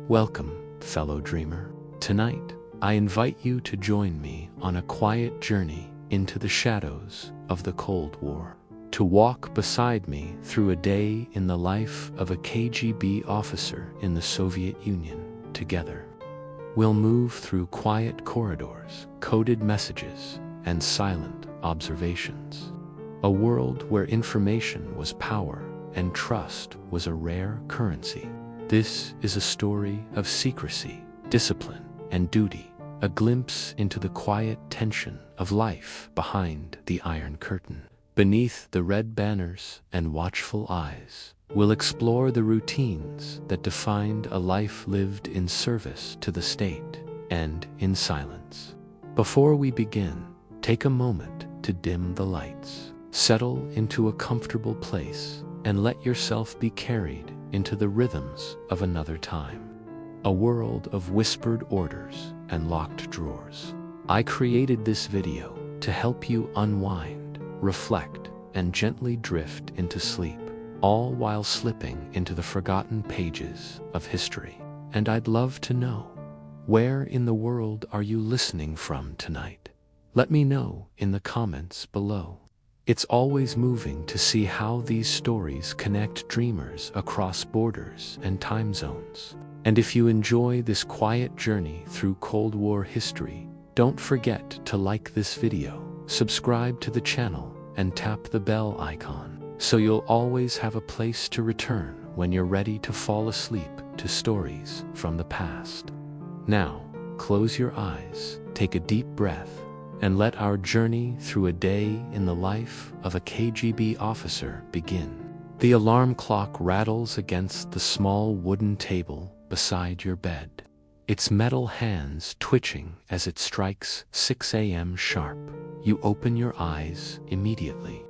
Welcome, fellow dreamer. Tonight, I invite you to join me on a quiet journey into the shadows of the Cold War. To walk beside me through a day in the life of a KGB officer in the Soviet Union. Together, we'll move through quiet corridors, coded messages, and silent observations. A world where information was power and trust was a rare currency. This is a story of secrecy, discipline, and duty, a glimpse into the quiet tension of life behind the Iron Curtain. Beneath the red banners and watchful eyes, we'll explore the routines that defined a life lived in service to the state and in silence. Before we begin, take a moment to dim the lights. Settle into a comfortable place and let yourself be carried into the rhythms of another time. A world of whispered orders and locked drawers. I created this video to help you unwind, reflect, and gently drift into sleep, all while slipping into the forgotten pages of history. And I'd love to know, where in the world are you listening from tonight? Let me know in the comments below. It's always moving to see how these stories connect dreamers across borders and time zones. And if you enjoy this quiet journey through Cold War history, don't forget to like this video, subscribe to the channel, and tap the bell icon, so you'll always have a place to return when you're ready to fall asleep to stories from the past. Now, close your eyes, take a deep breath, and let our journey through a day in the life of a KGB officer begin. The alarm clock rattles against the small wooden table beside your bed, its metal hands twitching as it strikes 6 a.m. sharp. You open your eyes immediately.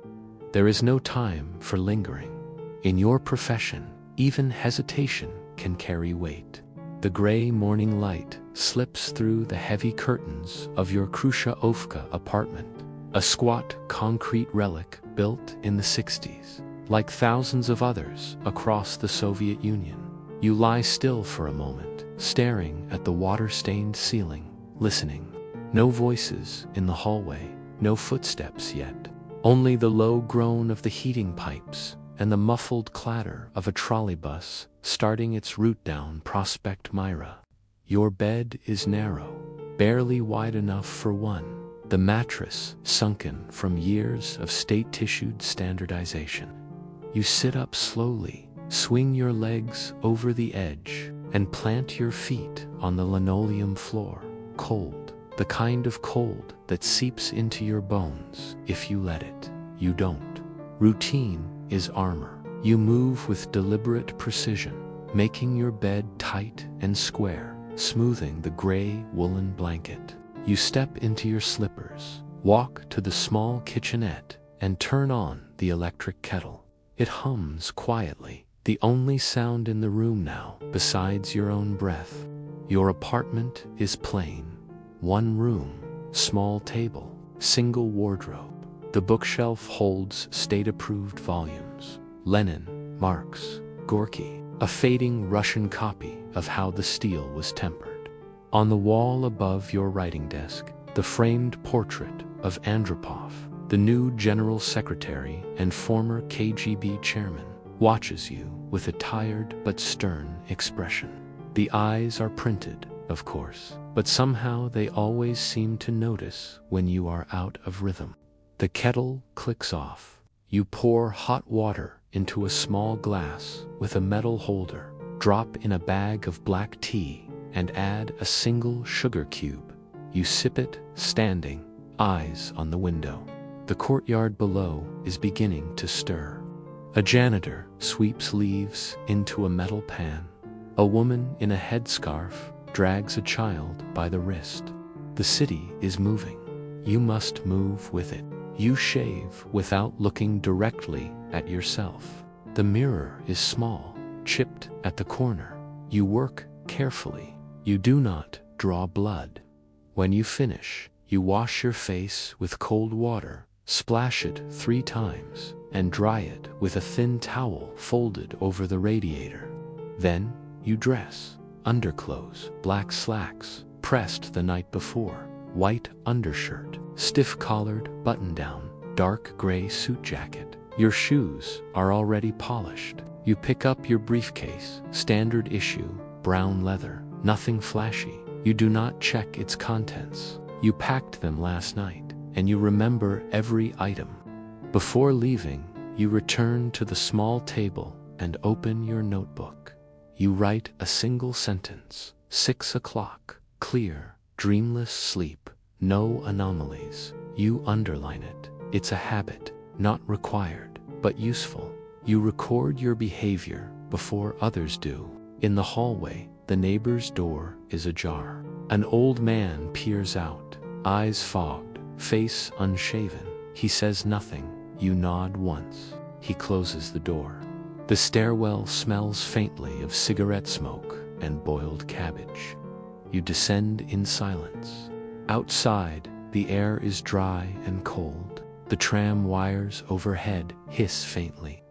There is no time for lingering. In your profession, even hesitation can carry weight. The gray morning light slips through the heavy curtains of your Khrushchevka apartment, a squat concrete relic built in the 60s. Like thousands of others across the Soviet Union, you lie still for a moment, staring at the water-stained ceiling, listening. No voices in the hallway, no footsteps yet. Only the low groan of the heating pipes and the muffled clatter of a trolleybus starting its route down Prospect Myra. Your bed is narrow, barely wide enough for one, the mattress sunken from years of state-issued standardization. You sit up slowly, swing your legs over the edge, and plant your feet on the linoleum floor. Cold, the kind of cold that seeps into your bones if you let it. You don't. Routine is armor. You move with deliberate precision, making your bed tight and square, smoothing the gray woolen blanket. You step into your slippers, walk to the small kitchenette, and turn on the electric kettle. It hums quietly, the only sound in the room now besides your own breath. Your apartment is plain. One room, small table, single wardrobe. The bookshelf holds state-approved volumes. Lenin, Marx, Gorky, a fading Russian copy of How the Steel Was Tempered. On the wall above your writing desk, the framed portrait of Andropov, the new General Secretary and former KGB chairman, watches you with a tired but stern expression. The eyes are printed, of course, but somehow they always seem to notice when you are out of rhythm. The kettle clicks off. You pour hot water into a small glass with a metal holder, drop in a bag of black tea, and add a single sugar cube. You sip it, standing, eyes on the window. The courtyard below is beginning to stir. A janitor sweeps leaves into a metal pan. A woman in a headscarf drags a child by the wrist. The city is moving. You must move with it. You shave without looking directly at yourself. The mirror is small, chipped at the corner. You work carefully. You do not draw blood. When you finish, you wash your face with cold water, splash it 3 times, and dry it with a thin towel folded over the radiator. Then, you dress. underclothes, black slacks, pressed the night before, white undershirt, stiff-collared button-down, dark gray suit jacket. Your shoes are already polished. You pick up your briefcase, standard issue, brown leather, nothing flashy. You do not check its contents. You packed them last night, and you remember every item. Before leaving, you return to the small table and open your notebook. You write a single sentence, 6 o'clock, clear, dreamless sleep, no anomalies. You underline it. It's a habit, not required, but useful. You record your behavior before others do. In the hallway, the neighbor's door is ajar. An old man peers out, eyes fogged, face unshaven. He says nothing. You nod once. He closes the door. The stairwell smells faintly of cigarette smoke and boiled cabbage. You descend in silence. Outside, the air is dry and cold. The tram wires overhead hiss faintly.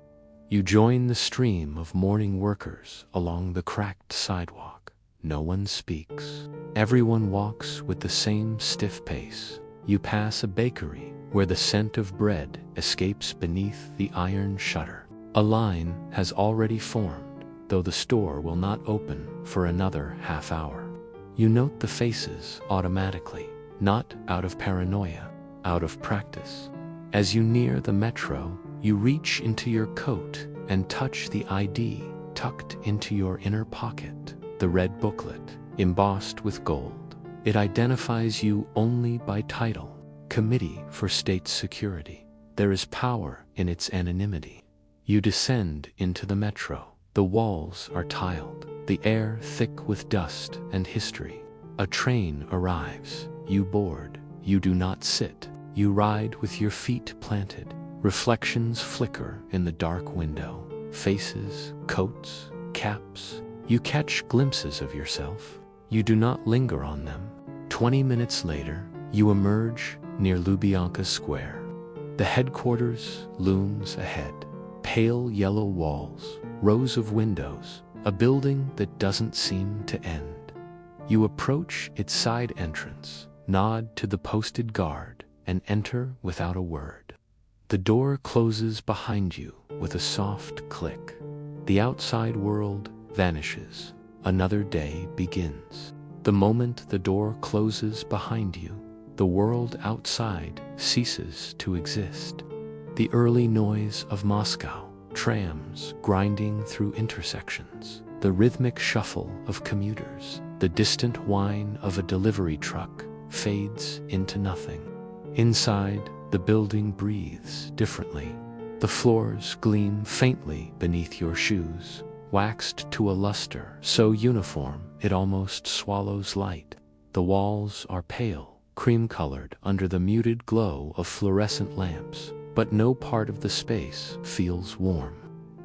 You join the stream of morning workers along the cracked sidewalk. No one speaks. Everyone walks with the same stiff pace. You pass a bakery where the scent of bread escapes beneath the iron shutter. A line has already formed, though the store will not open for another half hour. You note the faces automatically, not out of paranoia, out of practice. As you near the metro, you reach into your coat and touch the ID tucked into your inner pocket, the red booklet, embossed with gold. It identifies you only by title, Committee for State Security. There is power in its anonymity. You descend into the metro. The walls are tiled, the air thick with dust and history. A train arrives. You board. You do not sit. You ride with your feet planted. Reflections flicker in the dark window. Faces, coats, caps. You catch glimpses of yourself. You do not linger on them. 20 minutes later, you emerge near Lubyanka Square. The headquarters looms ahead. Pale yellow walls, rows of windows, a building that doesn't seem to end. You approach its side entrance, nod to the posted guard, and enter without a word. The door closes behind you with a soft click. The outside world vanishes. Another day begins. The moment the door closes behind you, the world outside ceases to exist. The early noise of Moscow, trams grinding through intersections, the rhythmic shuffle of commuters, the distant whine of a delivery truck fades into nothing. Inside, the building breathes differently. The floors gleam faintly beneath your shoes, waxed to a luster so uniform it almost swallows light. The walls are pale, cream-colored under the muted glow of fluorescent lamps, but no part of the space feels warm.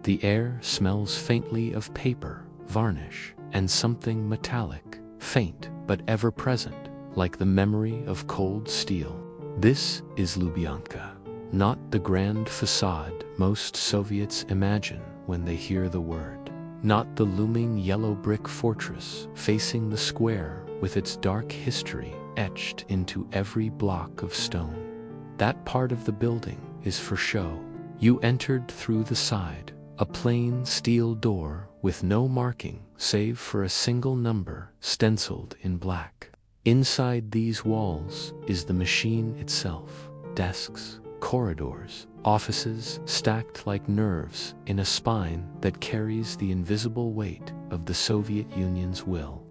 The air smells faintly of paper, varnish, and something metallic, faint but ever-present, like the memory of cold steel. This is Lubyanka, not the grand facade most Soviets imagine when they hear the word, not the looming yellow brick fortress facing the square with its dark history etched into every block of stone. That part of the building is for show. You entered through the side, a plain steel door with no marking save for a single number stenciled in black. Inside these walls is the machine itself, desks, corridors, offices stacked like nerves in a spine that carries the invisible weight of the Soviet Union's will.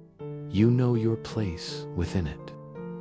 You know your place within it.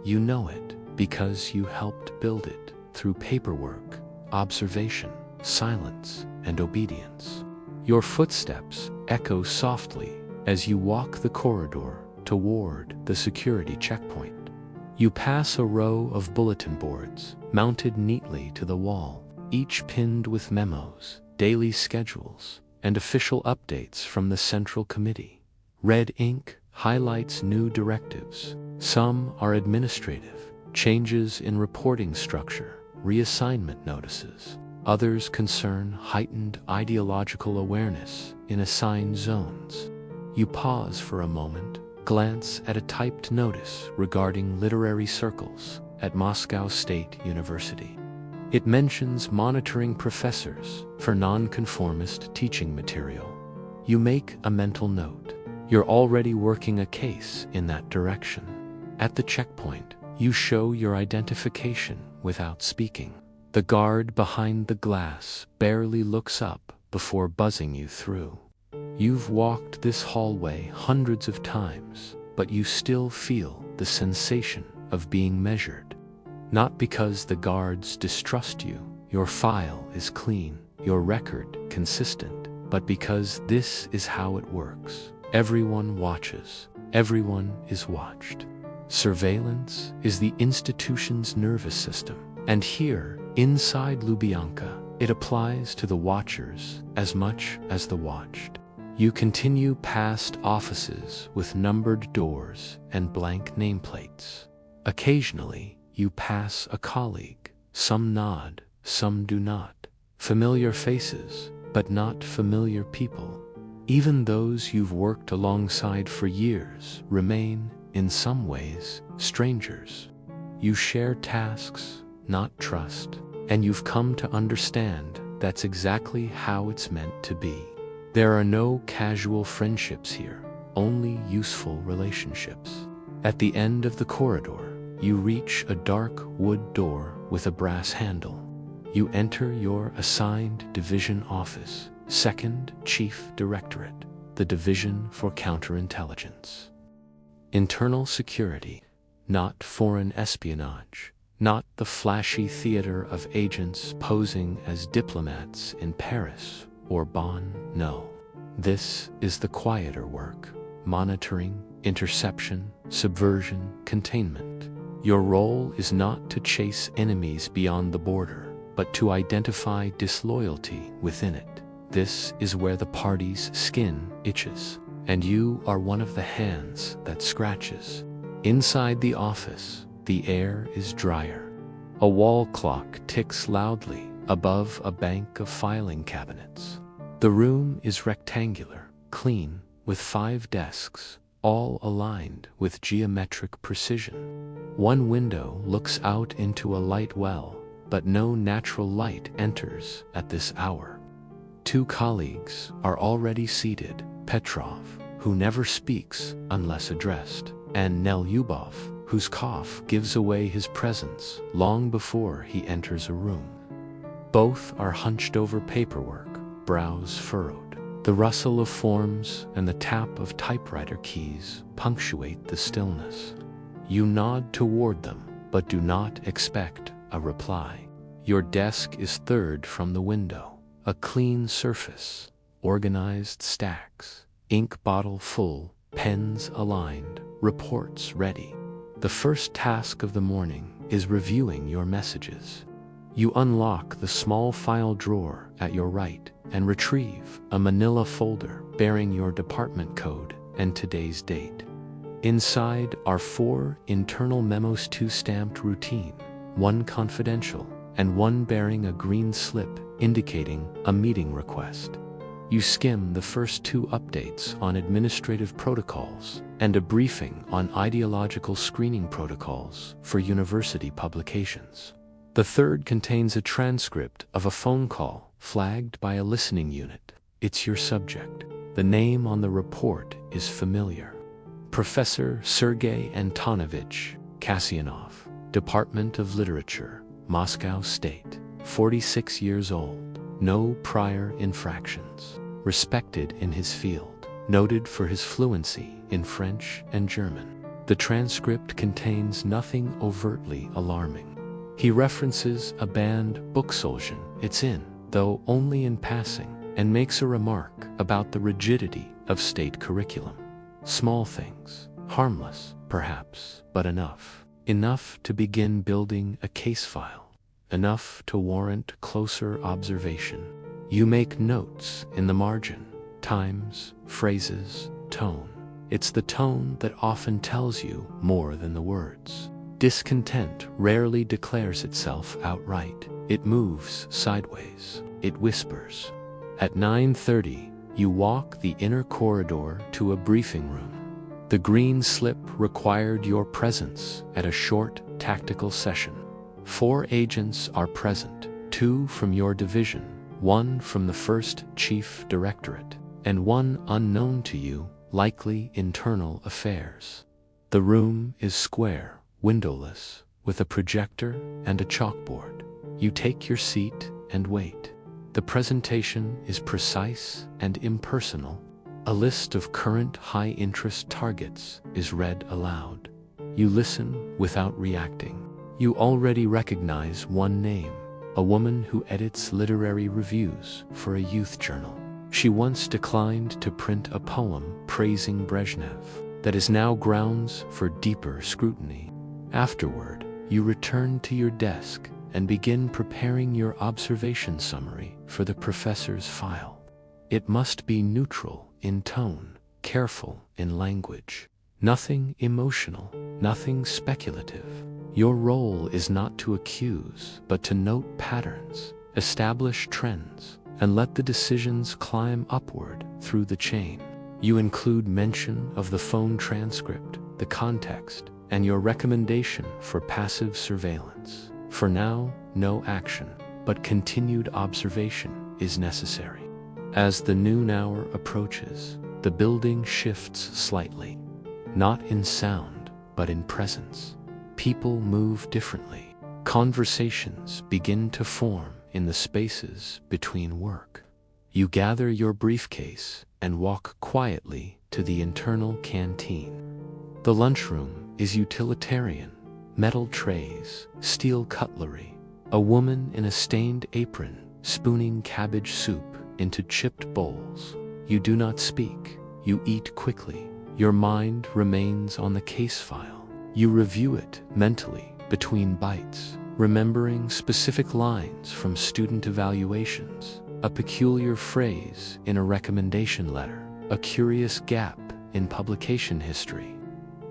You know it because you helped build it through paperwork, observation, silence, and obedience. Your footsteps echo softly as you walk the corridor toward the security checkpoint. You pass a row of bulletin boards mounted neatly to the wall, each pinned with memos, daily schedules, and official updates from the Central Committee. Red ink highlights new directives. Some are administrative, changes in reporting structure, reassignment notices. Others concern heightened ideological awareness in assigned zones. You pause for a moment, glance at a typed notice regarding literary circles at Moscow State University. It mentions monitoring professors for nonconformist teaching material. You make a mental note. You're already working a case in that direction. At the checkpoint, you show your identification without speaking. The guard behind the glass barely looks up before buzzing you through. You've walked this hallway hundreds of times, but you still feel the sensation of being measured. Not because the guards distrust you, your file is clean, your record consistent, but because this is how it works. Everyone watches, everyone is watched. Surveillance is the institution's nervous system, and here, inside Lubyanka, it applies to the watchers as much as the watched. You continue past offices with numbered doors and blank nameplates. Occasionally, you pass a colleague. Some nod, some do not. Familiar faces, but not familiar people. Even those you've worked alongside for years remain, in some ways, strangers. You share tasks, not trust, and you've come to understand that's exactly how it's meant to be. There are no casual friendships here, only useful relationships. At the end of the corridor, you reach a dark wood door with a brass handle. You enter your assigned division office, 2nd Chief Directorate, the Division for Counterintelligence. Internal security, not foreign espionage, not the flashy theater of agents posing as diplomats in Paris or Bonn, no. This is the quieter work: monitoring, interception, subversion, containment. Your role is not to chase enemies beyond the border, but to identify disloyalty within it. This is where the party's skin itches, and you are one of the hands that scratches. Inside the office, the air is drier. A wall clock ticks loudly above a bank of filing cabinets. The room is rectangular, clean, with 5 desks, all aligned with geometric precision. One window looks out into a light well, but no natural light enters at this hour. 2 colleagues are already seated: Petrov, who never speaks unless addressed, and Nelyubov, whose cough gives away his presence long before he enters a room. Both are hunched over paperwork, brows furrowed. The rustle of forms and the tap of typewriter keys punctuate the stillness. You nod toward them, but do not expect a reply. Your desk is 3rd from the window, a clean surface, organized stacks, ink bottle full, pens aligned, reports ready. The first task of the morning is reviewing your messages. You unlock the small file drawer at your right and retrieve a manila folder bearing your department code and today's date. Inside are 4 internal memos, 2 stamped routine, 1 confidential, and 1 bearing a green slip indicating a meeting request. You skim the first 2 updates on administrative protocols and a briefing on ideological screening protocols for university publications. The 3rd contains a transcript of a phone call flagged by a listening unit. It's your subject. The name on the report is familiar: Professor Sergei Antonovich Kasyanov, Department of Literature, Moscow State, 46 years old, no prior infractions, respected in his field, noted for his fluency in French and German. The transcript contains nothing overtly alarming. He references a banned Buksolzhin it's in, though only in passing, and makes a remark about the rigidity of state curriculum. Small things, harmless, perhaps, but enough. Enough to begin building a case file. Enough to warrant closer observation. You make notes in the margin: times, phrases, tone. It's the tone that often tells you more than the words. Discontent rarely declares itself outright. It moves sideways. It whispers. At 9:30, You walk the inner corridor to a briefing room. The green slip required your presence at a short tactical session. 4 agents are present, 2 from your division, 1 from the 1st Chief Directorate, and 1 unknown to you, likely internal affairs. The room is square, windowless, with a projector and a chalkboard. You take your seat and wait. The presentation is precise and impersonal. A list of current high-interest targets is read aloud. You listen without reacting. You already recognize one name, a woman who edits literary reviews for a youth journal. She once declined to print a poem praising Brezhnev that is now grounds for deeper scrutiny. Afterward, you return to your desk and begin preparing your observation summary for the professor's file. It must be neutral in tone, careful in language. Nothing emotional, nothing speculative. Your role is not to accuse, but to note patterns, establish trends, and let the decisions climb upward through the chain. You include mention of the phone transcript, the context, and your recommendation for passive surveillance. For now, no action, but continued observation is necessary. As the noon hour approaches, the building shifts slightly. Not in sound, but in presence. People move differently. Conversations begin to form in the spaces between work. You gather your briefcase and walk quietly to the internal canteen. The lunchroom is utilitarian. Metal trays, steel cutlery. A woman in a stained apron spooning cabbage soup into chipped bowls. You do not speak. You eat quickly. Your mind remains on the case file. You review it mentally between bites, remembering specific lines from student evaluations, a peculiar phrase in a recommendation letter, a curious gap in publication history.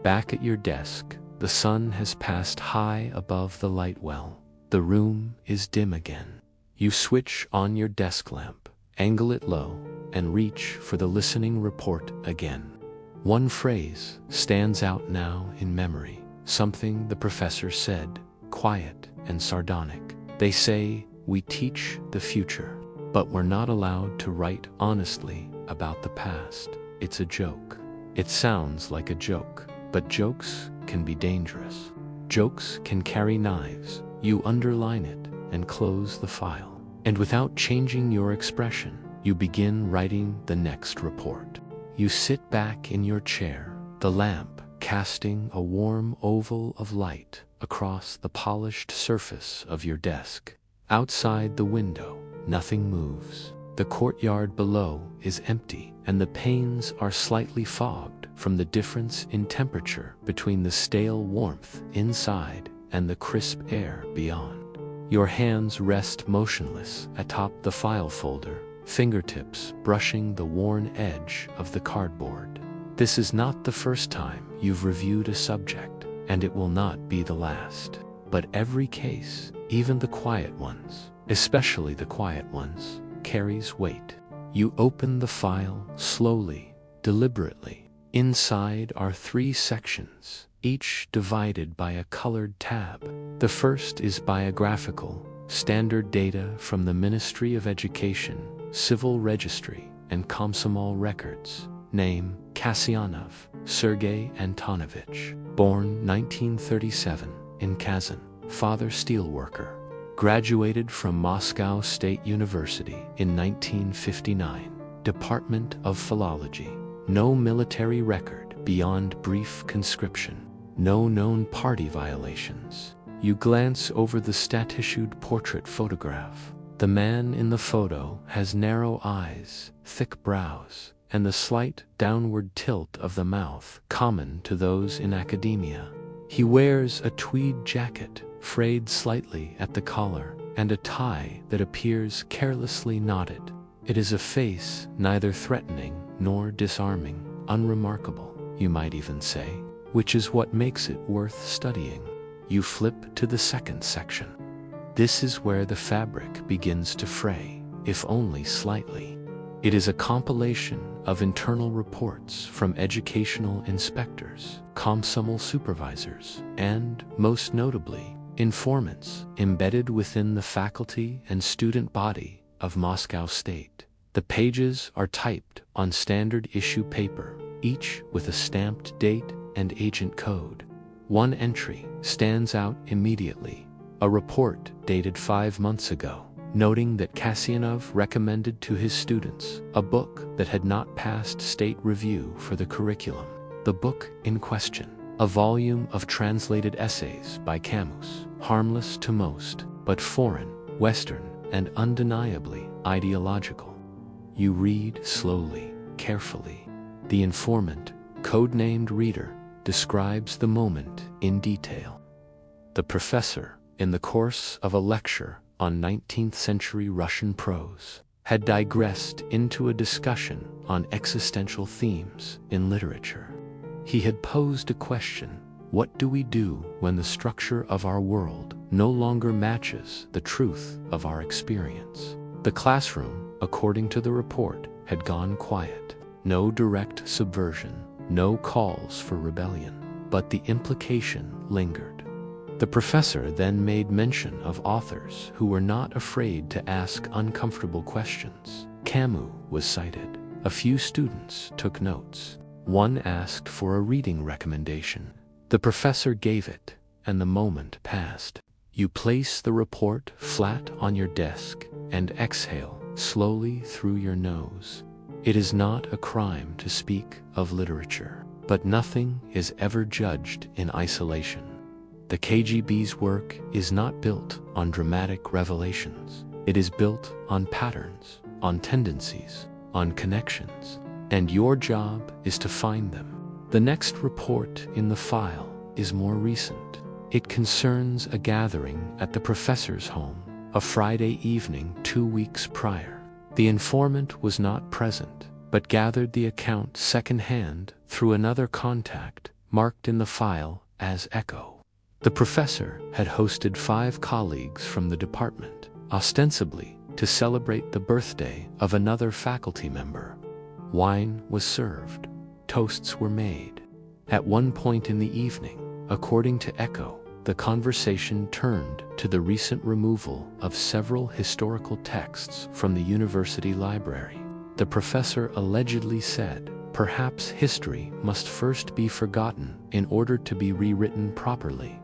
Back at your desk, the sun has passed high above the light well. The room is dim again. You switch on your desk lamp, angle it low, and reach for the listening report again. One phrase stands out now in memory, something the professor said, quiet and sardonic. They say, we teach the future, but we're not allowed to write honestly about the past. It's a joke. It sounds like a joke, but jokes can be dangerous. Jokes can carry knives. You underline it and close the file. And without changing your expression, you begin writing the next report. You sit back in your chair, the lamp casting a warm oval of light across the polished surface of your desk. Outside the window, nothing moves. The courtyard below is empty, and the panes are slightly fogged from the difference in temperature between the stale warmth inside and the crisp air beyond. Your hands rest motionless atop the file folder, fingertips brushing the worn edge of the cardboard. This is not the first time you've reviewed a subject, and it will not be the last. But every case, even the quiet ones, especially the quiet ones, carries weight. You open the file slowly, deliberately. Inside are 3 sections, each divided by a colored tab. The first is biographical, standard data from the Ministry of Education, Civil Registry, and Komsomol records. Name, Kasyanov, Sergei Antonovich. Born 1937 in Kazan. Father steelworker. Graduated from Moscow State University in 1959. Department of Philology. No military record beyond brief conscription. No known party violations. You glance over the stat-issued portrait photograph. The man in the photo has narrow eyes, thick brows, and the slight downward tilt of the mouth common to those in academia. He wears a tweed jacket, frayed slightly at the collar, and a tie that appears carelessly knotted. It is a face neither threatening nor disarming, unremarkable, you might even say, which is what makes it worth studying. You flip to the second section. This is where the fabric begins to fray, if only slightly. It is a compilation of internal reports from educational inspectors, Komsomol supervisors, and, most notably, informants embedded within the faculty and student body of Moscow State. The pages are typed on standard issue paper, each with a stamped date and agent code. One entry stands out immediately, a report dated 5 months ago, noting that Kasyanov recommended to his students a book that had not passed state review for the curriculum. The book in question, a volume of translated essays by Camus, harmless to most, but foreign, Western, and undeniably ideological. You read slowly, carefully. The informant, codenamed Reader, describes the moment in detail. The professor, in the course of a lecture on 19th century Russian prose, had digressed into a discussion on existential themes in literature. He had posed a question: what do we do when the structure of our world no longer matches the truth of our experience? The classroom, according to the report, had gone quiet. No direct subversion, no calls for rebellion, but the implication lingered. The professor then made mention of authors who were not afraid to ask uncomfortable questions. Camus was cited. A few students took notes. One asked for a reading recommendation. The professor gave it, and the moment passed. You place the report flat on your desk and exhale slowly through your nose. It is not a crime to speak of literature, but nothing is ever judged in isolation. The KGB's work is not built on dramatic revelations. It is built on patterns, on tendencies, on connections, and your job is to find them. The next report in the file is more recent. It concerns a gathering at the professor's home, a Friday evening 2 weeks prior. The informant was not present, but gathered the account secondhand through another contact marked in the file as Echo. The professor had hosted 5 colleagues from the department, ostensibly to celebrate the birthday of another faculty member. Wine was served, toasts were made. At one point in the evening, according to Echo, the conversation turned to the recent removal of several historical texts from the university library. The professor allegedly said, perhaps history must first be forgotten in order to be rewritten properly.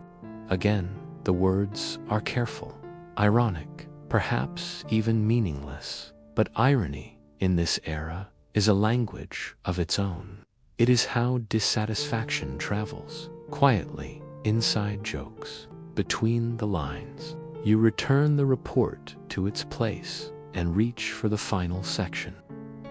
Again, the words are careful, ironic, perhaps even meaningless. But irony, in this era, is a language of its own. It is how dissatisfaction travels, quietly, inside jokes, between the lines. You return the report to its place and reach for the final section.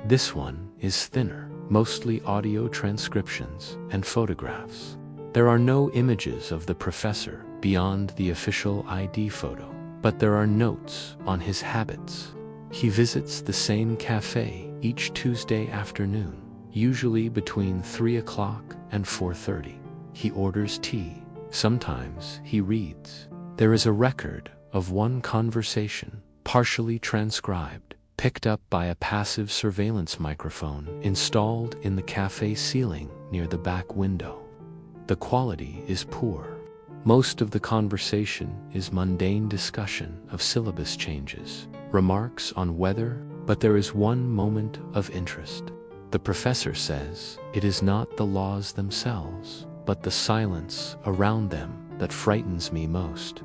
This one is thinner, mostly audio transcriptions and photographs. There are no images of the professor beyond the official ID photo, but there are notes on his habits. He visits the same cafe each Tuesday afternoon, usually between 3 o'clock and 4:30. He orders tea. Sometimes he reads. There is a record of one conversation, partially transcribed, picked up by a passive surveillance microphone installed in the cafe ceiling near the back window. The quality is poor. Most of the conversation is mundane discussion of syllabus changes, remarks on weather, but there is one moment of interest. The professor says, it is not the laws themselves, but the silence around them that frightens me most.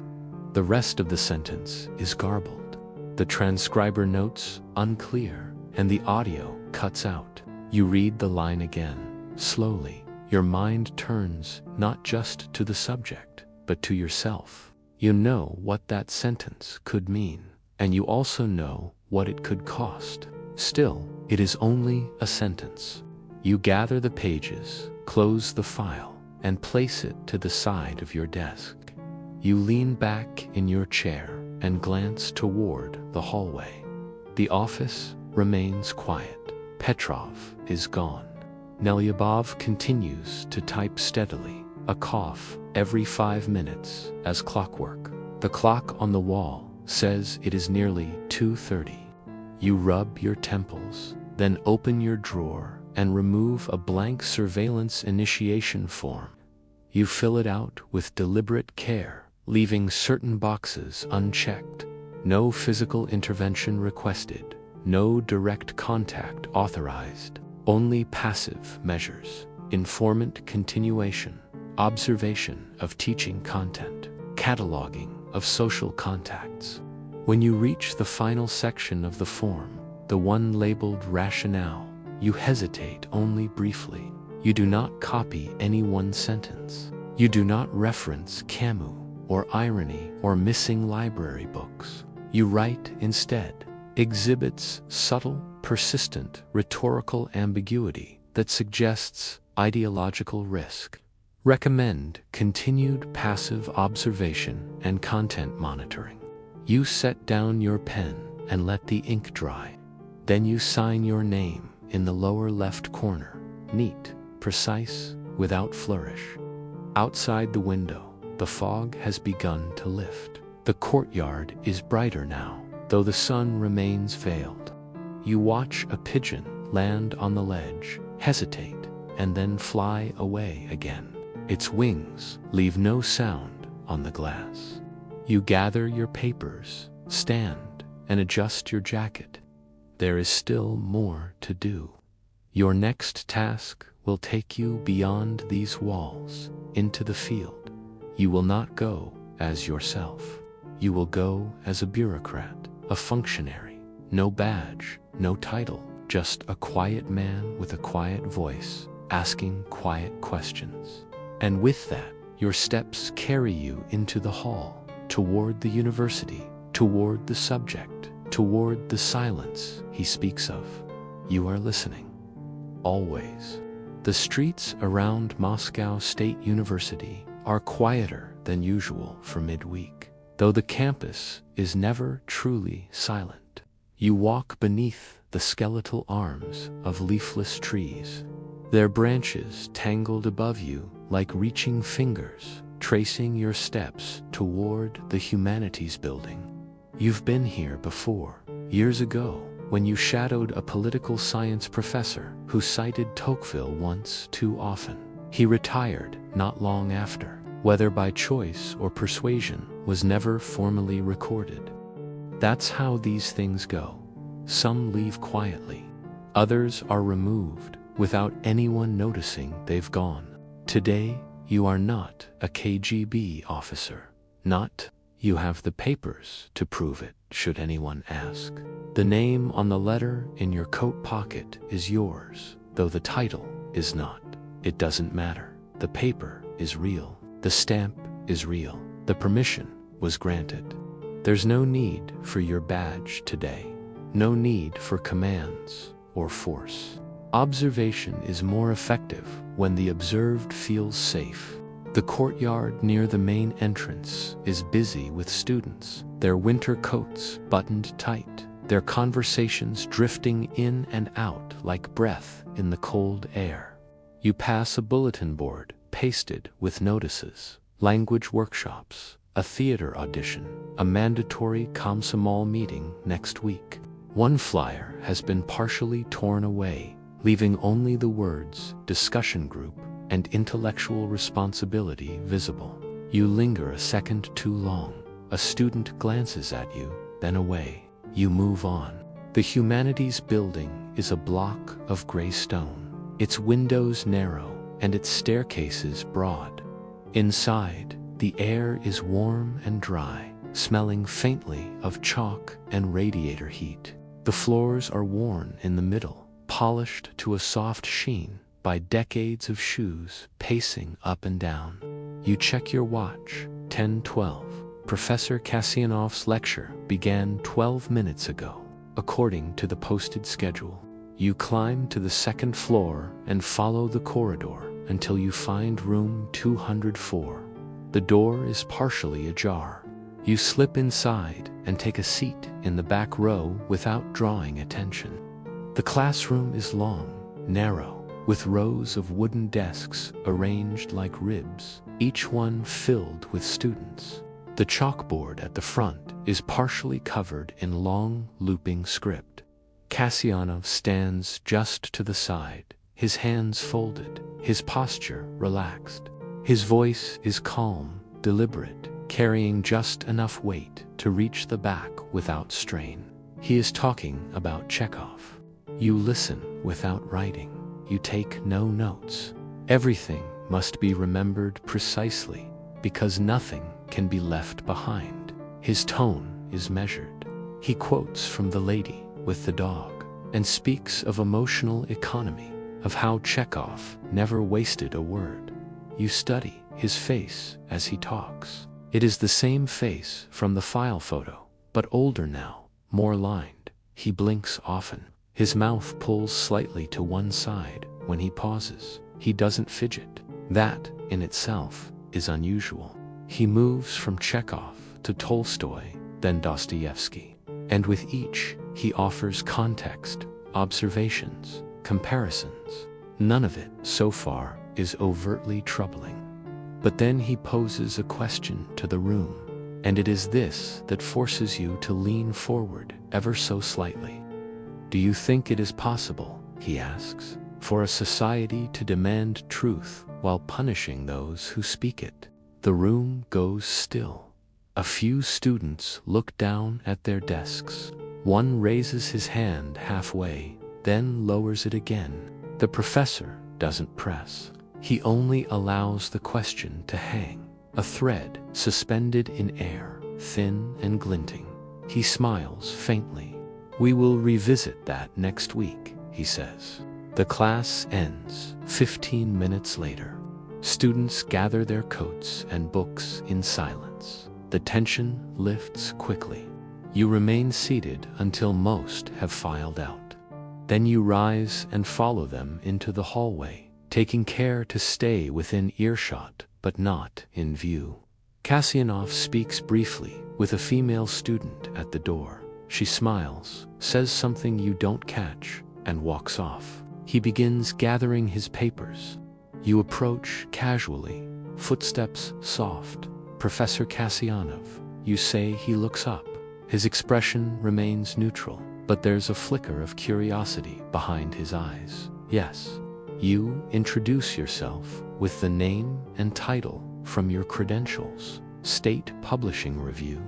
The rest of the sentence is garbled. The transcriber notes unclear, and the audio cuts out. You read the line again, slowly. Your mind turns not just to the subject, but to yourself. You know what that sentence could mean, and you also know what it could cost. Still, it is only a sentence. You gather the pages, close the file, and place it to the side of your desk. You lean back in your chair and glance toward the hallway. The office remains quiet. Petrov is gone. Nelyubov continues to type steadily, a cough every 5 minutes as clockwork. The clock on the wall says it is nearly 2:30. You rub your temples, Then open your drawer and remove a blank surveillance initiation form. You fill it out with deliberate care, leaving certain boxes unchecked. No physical intervention requested, no direct contact authorized, only passive measures, informant continuation, observation of teaching content, cataloging of social contacts. When you reach the final section of the form, the one labeled rationale, you hesitate only briefly. You do not copy any one sentence. You do not reference Camus or irony or missing library books. You write instead exhibits subtle, persistent, rhetorical ambiguity that suggests ideological risk. Recommend continued passive observation and content monitoring. You set down your pen and let the ink dry. Then you sign your name in the lower left corner, neat, precise, without flourish. Outside the window, the fog has begun to lift. The courtyard is brighter now, though the sun remains veiled. You watch a pigeon land on the ledge, hesitate, and then fly away again. Its wings leave no sound on the glass. You gather your papers, stand, and adjust your jacket. There is still more to do. Your next task will take you beyond these walls, into the field. You will not go as yourself. You will go as a bureaucrat, a functionary. No badge, no title, just a quiet man with a quiet voice, asking quiet questions. And with that, your steps carry you into the hall, toward the university, toward the subject, toward the silence he speaks of. You are listening. Always. The streets around Moscow State University are quieter than usual for midweek, though the campus is never truly silent. You walk beneath the skeletal arms of leafless trees, their branches tangled above you like reaching fingers, tracing your steps toward the humanities building. You've been here before, years ago, when you shadowed a political science professor who cited Tocqueville once too often. He retired not long after. Whether by choice or persuasion was never formally recorded. That's how these things go. Some leave quietly. Others are removed without anyone noticing they've gone. Today, you are not a KGB officer. Not. You have the papers to prove it, should anyone ask. The name on the letter in your coat pocket is yours, though the title is not. It doesn't matter. The paper is real. The stamp is real. The permission was granted. There's no need for your badge today. No need for commands or force. Observation is more effective when the observed feels safe. The courtyard near the main entrance is busy with students, their winter coats buttoned tight, their conversations drifting in and out like breath in the cold air. You pass a bulletin board pasted with notices, language workshops, a theater audition, a mandatory Komsomol meeting next week. One flyer has been partially torn away, leaving only the words discussion group and intellectual responsibility visible. You linger a second too long. A student glances at you, then away. You move on. The humanities building is a block of gray stone, its windows narrow and its staircases broad. Inside, the air is warm and dry, smelling faintly of chalk and radiator heat. The floors are worn in the middle, polished to a soft sheen by decades of shoes pacing up and down. You check your watch, 10:12. Professor Kasyanov's lecture began 12 minutes ago, according to the posted schedule. You climb to the second floor and follow the corridor until you find room 204. The door is partially ajar. You slip inside and take a seat in the back row without drawing attention. The classroom is long, narrow, with rows of wooden desks arranged like ribs, each one filled with students. The chalkboard at the front is partially covered in long, looping script. Kasyanov stands just to the side, his hands folded, his posture relaxed. His voice is calm, deliberate, carrying just enough weight to reach the back without strain. He is talking about Chekhov. You listen without writing. You take no notes. Everything must be remembered precisely, because nothing can be left behind. His tone is measured. He quotes from The Lady with the Dog and speaks of emotional economy, of how Chekhov never wasted a word. You study his face as he talks. It is the same face from the file photo, but older now, more lined. He blinks often. His mouth pulls slightly to one side when he pauses. He doesn't fidget. That, in itself, is unusual. He moves from Chekhov to Tolstoy, then Dostoevsky. And with each, he offers context, observations, comparisons. None of it, so far, is overtly troubling. But then he poses a question to the room, and it is this that forces you to lean forward ever so slightly. Do you think it is possible, he asks, for a society to demand truth while punishing those who speak it? The room goes still. A few students look down at their desks. One raises his hand halfway, then lowers it again. The professor doesn't press. He only allows the question to hang, a thread suspended in air, thin and glinting. He smiles faintly. We will revisit that next week, he says. The class ends 15 minutes later. Students gather their coats and books in silence. The tension lifts quickly. You remain seated until most have filed out. Then you rise and follow them into the hallway, taking care to stay within earshot but not in view. Kasyanov speaks briefly with a female student at the door. She smiles, says something you don't catch, and walks off. He begins gathering his papers. You approach casually, footsteps soft. Professor Kasyanov, you say. He looks up. His expression remains neutral, but there's a flicker of curiosity behind his eyes. Yes. You introduce yourself with the name and title from your credentials. State Publishing Review.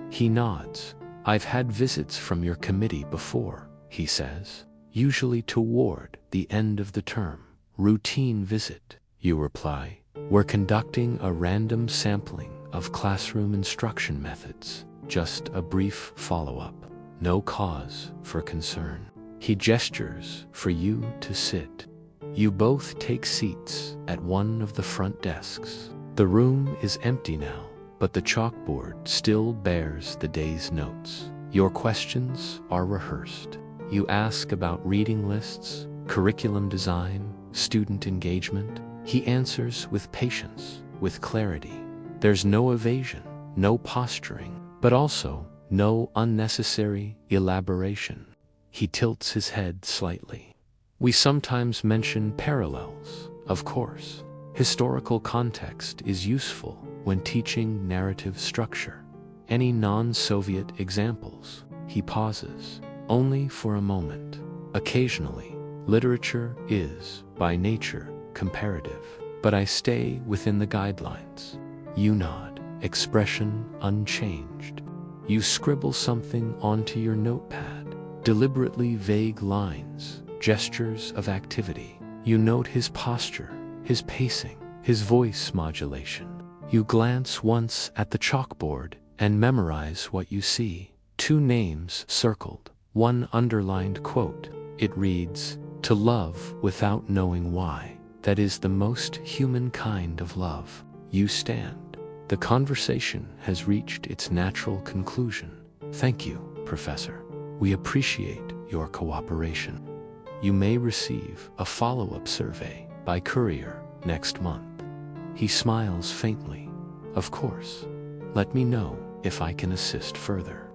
He nods. I've had visits from your committee before, he says, usually toward the end of the term. Routine visit, you reply. We're conducting a random sampling of classroom instruction methods. Just a brief follow-up. No cause for concern. He gestures for you to sit. You both take seats at one of the front desks. The room is empty now, but the chalkboard still bears the day's notes. Your questions are rehearsed. You ask about reading lists, curriculum design, student engagement. He answers with patience, with clarity. There's no evasion, no posturing, but also no unnecessary elaboration. He tilts his head slightly. We sometimes mention parallels, of course. Historical context is useful when teaching narrative structure. Any non-Soviet examples? He pauses, only for a moment. Occasionally, literature is, by nature, comparative, but I stay within the guidelines. You nod, expression unchanged. You scribble something onto your notepad, deliberately vague lines, gestures of activity. You note his posture, his pacing, his voice modulation. You glance once at the chalkboard and memorize what you see. 2 names circled, 1 underlined quote. It reads, "To love without knowing why. That is the most human kind of love." You stand. The conversation has reached its natural conclusion. Thank you, Professor. We appreciate your cooperation. You may receive a follow-up survey by courier next month. He smiles faintly. Of course. Let me know if I can assist further.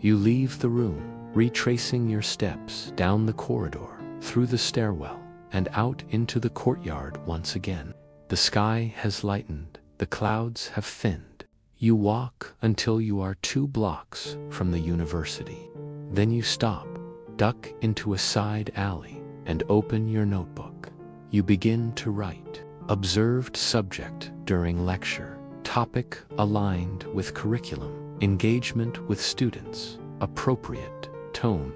You leave the room, retracing your steps down the corridor, through the stairwell, and out into the courtyard once again. The sky has lightened, the clouds have thinned. You walk until you are 2 blocks from the university. Then you stop. duck into a side alley, and open your notebook. You begin to write. Observed subject during lecture. Topic aligned with curriculum. Engagement with students. Appropriate. Tone.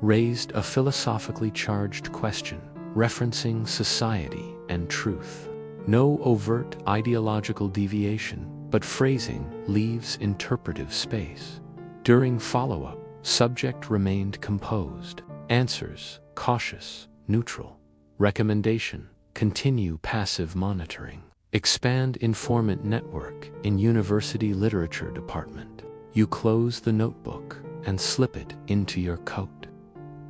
Raised a philosophically charged question, referencing society and truth. No overt ideological deviation, but phrasing leaves interpretive space. During follow-up, subject remained composed. Answers, cautious, neutral. Recommendation, continue passive monitoring. Expand informant network in University Literature Department. You close the notebook and slip it into your coat.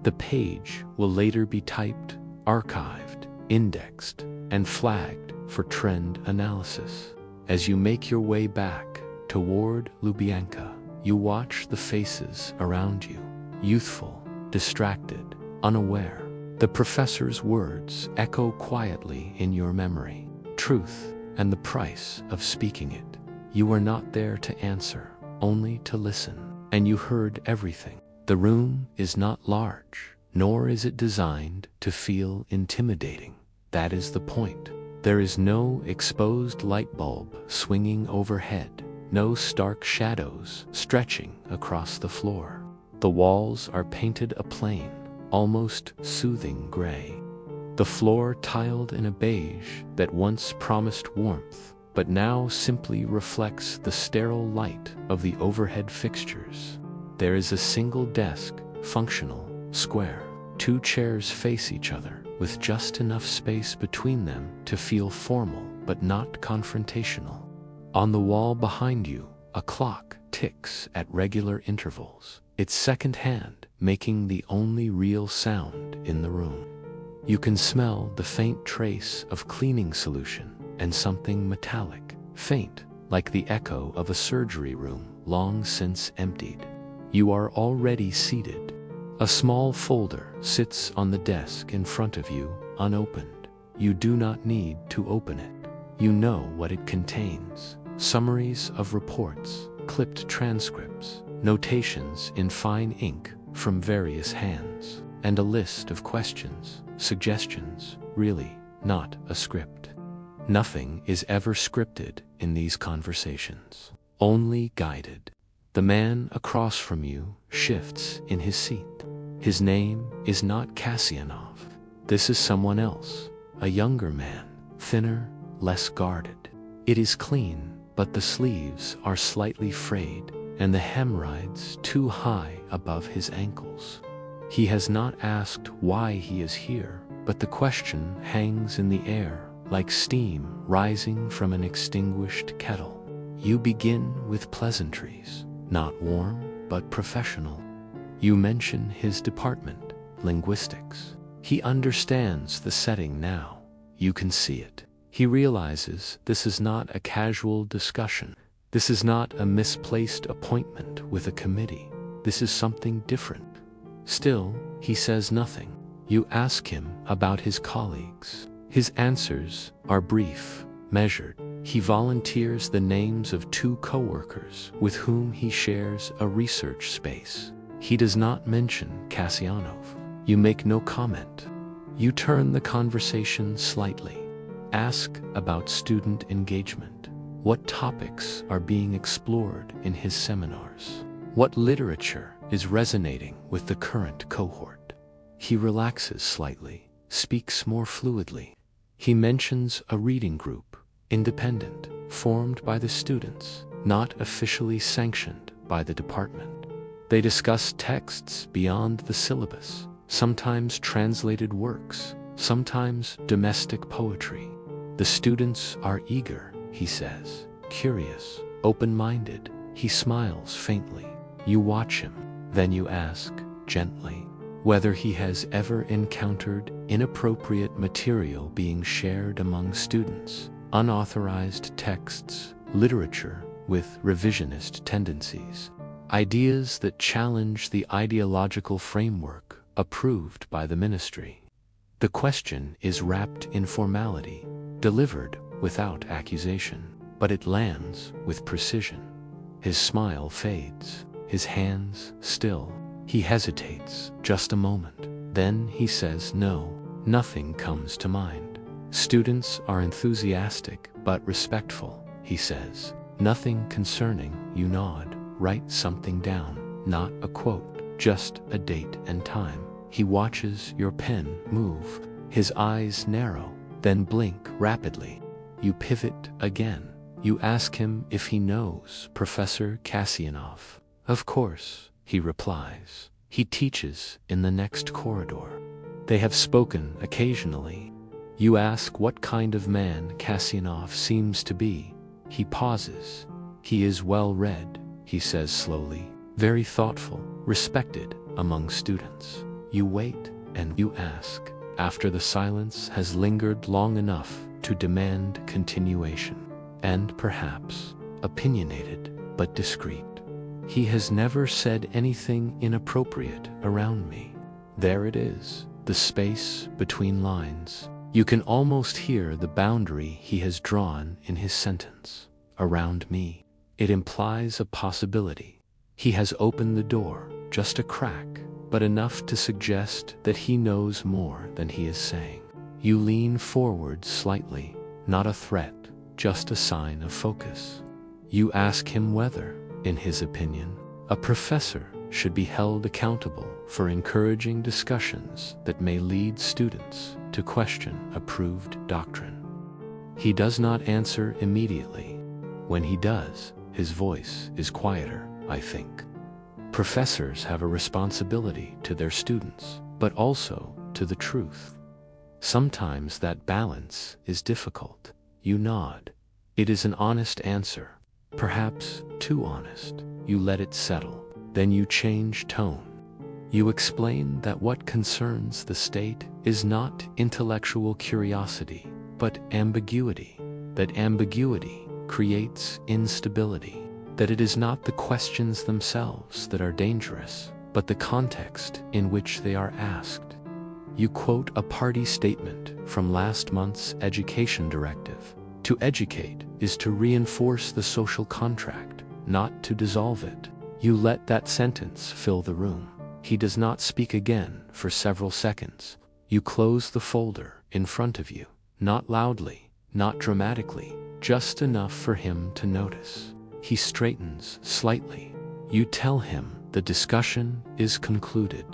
The page will later be typed, archived, indexed, and flagged for trend analysis. As you make your way back toward Lubyanka, you watch the faces around you, youthful, distracted, unaware. The professor's words echo quietly in your memory. Truth and the price of speaking it. You were not there to answer, only to listen, and you heard everything. The room is not large, nor is it designed to feel intimidating. That is the point. There is no exposed light bulb swinging overhead, no stark shadows stretching across the floor. The walls are painted a plain, almost soothing gray. The floor tiled in a beige that once promised warmth, but now simply reflects the sterile light of the overhead fixtures. There is a single desk, functional, square. 2 chairs face each other, with just enough space between them to feel formal but not confrontational. On the wall behind you, a clock ticks at regular intervals, its second hand making the only real sound in the room. You can smell the faint trace of cleaning solution and something metallic, faint, like the echo of a surgery room long since emptied. You are already seated. A small folder sits on the desk in front of you, unopened. You do not need to open it. You know what it contains. Summaries of reports, clipped transcripts, notations in fine ink from various hands, and a list of questions, suggestions, really not a script. Nothing is ever scripted in these conversations, only guided. The man across from you shifts in his seat. His name is not Kasyanov. This is someone else, a younger man, thinner, less guarded. It is clean, but the sleeves are slightly frayed, and the hemorrhoids too high above his ankles. He has not asked why he is here, but the question hangs in the air, like steam rising from an extinguished kettle. You begin with pleasantries, not warm, but professional. You mention his department, linguistics. He understands the setting now. You can see it. He realizes this is not a casual discussion. This is not a misplaced appointment with a committee. This is something different. Still, he says nothing. You ask him about his colleagues. His answers are brief, measured. He volunteers the names of 2 coworkers with whom he shares a research space. He does not mention Kasyanov. You make no comment. You turn the conversation slightly. Ask about student engagement. What topics are being explored in his seminars? What literature is resonating with the current cohort? He relaxes slightly, speaks more fluidly. He mentions a reading group, independent, formed by the students, not officially sanctioned by the department. They discuss texts beyond the syllabus, sometimes translated works, sometimes domestic poetry. The students are eager, he says, curious, open-minded. He smiles faintly. You watch him, then you ask, gently, whether he has ever encountered inappropriate material being shared among students, unauthorized texts, literature with revisionist tendencies, ideas that challenge the ideological framework approved by the ministry. The question is wrapped in formality, delivered without accusation, but it lands with precision. His smile fades, his hands still. He hesitates just a moment. Then he says, "No, nothing comes to mind." Students are enthusiastic but respectful. He says, "Nothing concerning." You nod. "Write something down." Not a quote, just a date and time. He watches your pen move. His eyes narrow, then blink rapidly. You pivot again. You ask him if he knows Professor Kasyanov. "Of course," he replies. "He teaches in the next corridor. They have spoken occasionally." You ask what kind of man Kasyanov seems to be. He pauses. "He is well read," he says slowly, "very thoughtful, respected among students." You wait and you ask, after the silence has lingered long enough to demand continuation, and perhaps opinionated but discreet. "He has never said anything inappropriate around me." There it is, the space between lines. You can almost hear the boundary he has drawn in his sentence. "Around me." It implies a possibility. He has opened the door, just a crack, but enough to suggest that he knows more than he is saying. You lean forward slightly, not a threat, just a sign of focus. You ask him whether, in his opinion, a professor should be held accountable for encouraging discussions that may lead students to question approved doctrine. He does not answer immediately. When he does, his voice is quieter, "I think. Professors have a responsibility to their students, but also to the truth. Sometimes that balance is difficult." You nod. It is an honest answer, perhaps too honest. You let it settle. Then you change tone. You explain that what concerns the state is not intellectual curiosity, but ambiguity. That ambiguity creates instability. That it is not the questions themselves that are dangerous, but the context in which they are asked. You quote a party statement from last month's education directive. To educate is to reinforce the social contract, not to dissolve it. You let that sentence fill the room. He does not speak again for several seconds. You close the folder in front of you, not loudly, not dramatically, just enough for him to notice. He straightens slightly. You tell him the discussion is concluded,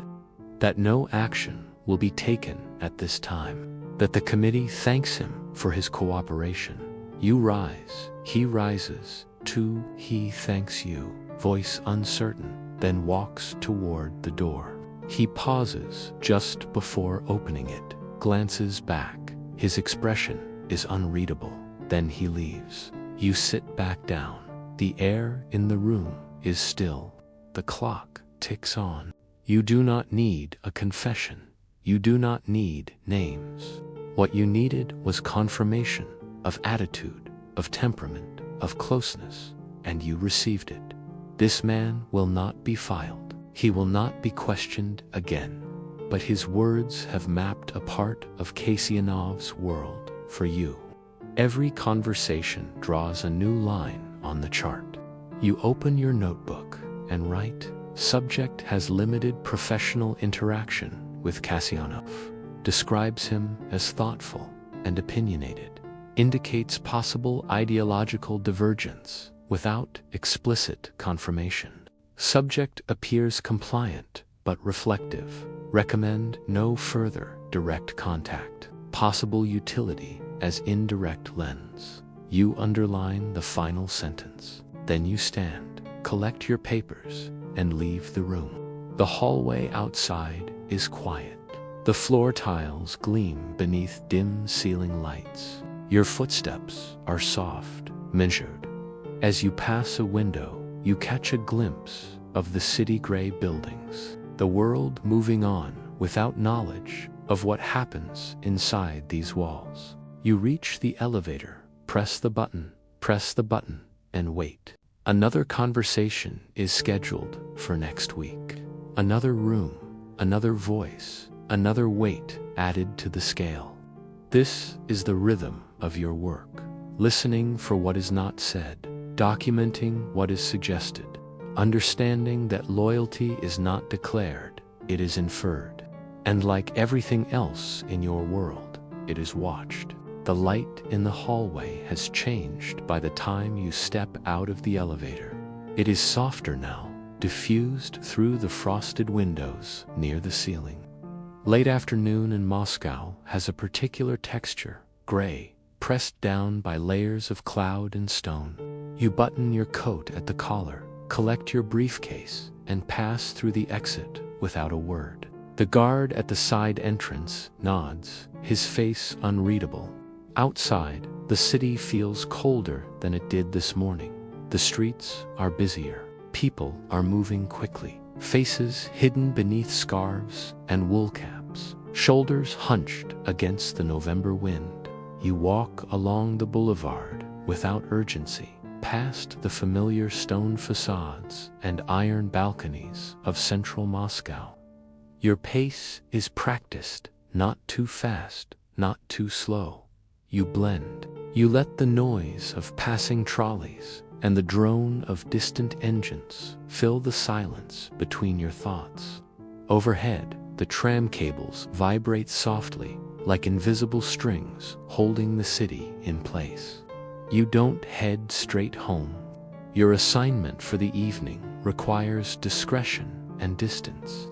that no action will be taken at this time, that the committee thanks him for his cooperation. You rise. He rises, too. He thanks you, voice uncertain, then walks toward the door. He pauses just before opening it, glances back. His expression is unreadable. Then he leaves. You sit back down. The air in the room is still. The clock ticks on. You do not need a confession. You do not need names. What you needed was confirmation of attitude, of temperament, of closeness, and you received it. This man will not be filed. He will not be questioned again. But his words have mapped a part of Kasyanov's world for you. Every conversation draws a new line on the chart. You open your notebook and write, "Subject has limited professional interaction with Kasyanov." Describes him as thoughtful and opinionated. Indicates possible ideological divergence without explicit confirmation. Subject appears compliant but reflective. Recommend no further direct contact. Possible utility as indirect lens. You underline the final sentence. Then you stand, collect your papers, and leave the room. The hallway outside is quiet. The floor tiles gleam beneath dim ceiling lights. Your footsteps are soft, measured. As you pass a window, you catch a glimpse of the city gray buildings, the world moving on without knowledge of what happens inside these walls. You reach the elevator, press the button, and wait. Another conversation is scheduled for next week. Another room, another voice, another weight added to the scale. This is the rhythm of your work. Listening for what is not said, documenting what is suggested, understanding that loyalty is not declared, it is inferred. And like everything else in your world, it is watched. The light in the hallway has changed by the time you step out of the elevator. It is softer now, diffused through the frosted windows near the ceiling. Late afternoon in Moscow has a particular texture, gray, pressed down by layers of cloud and stone. You button your coat at the collar, collect your briefcase, and pass through the exit without a word. The guard at the side entrance nods, his face unreadable. Outside, the city feels colder than it did this morning. The streets are busier. People are moving quickly. Faces hidden beneath scarves and wool caps. Shoulders hunched against the November wind. You walk along the boulevard without urgency, past the familiar stone facades and iron balconies of central Moscow. Your pace is practiced, not too fast, not too slow. You blend. You let the noise of passing trolleys and the drone of distant engines fill the silence between your thoughts. Overhead, the tram cables vibrate softly, like invisible strings holding the city in place. You don't head straight home. Your assignment for the evening requires discretion and distance.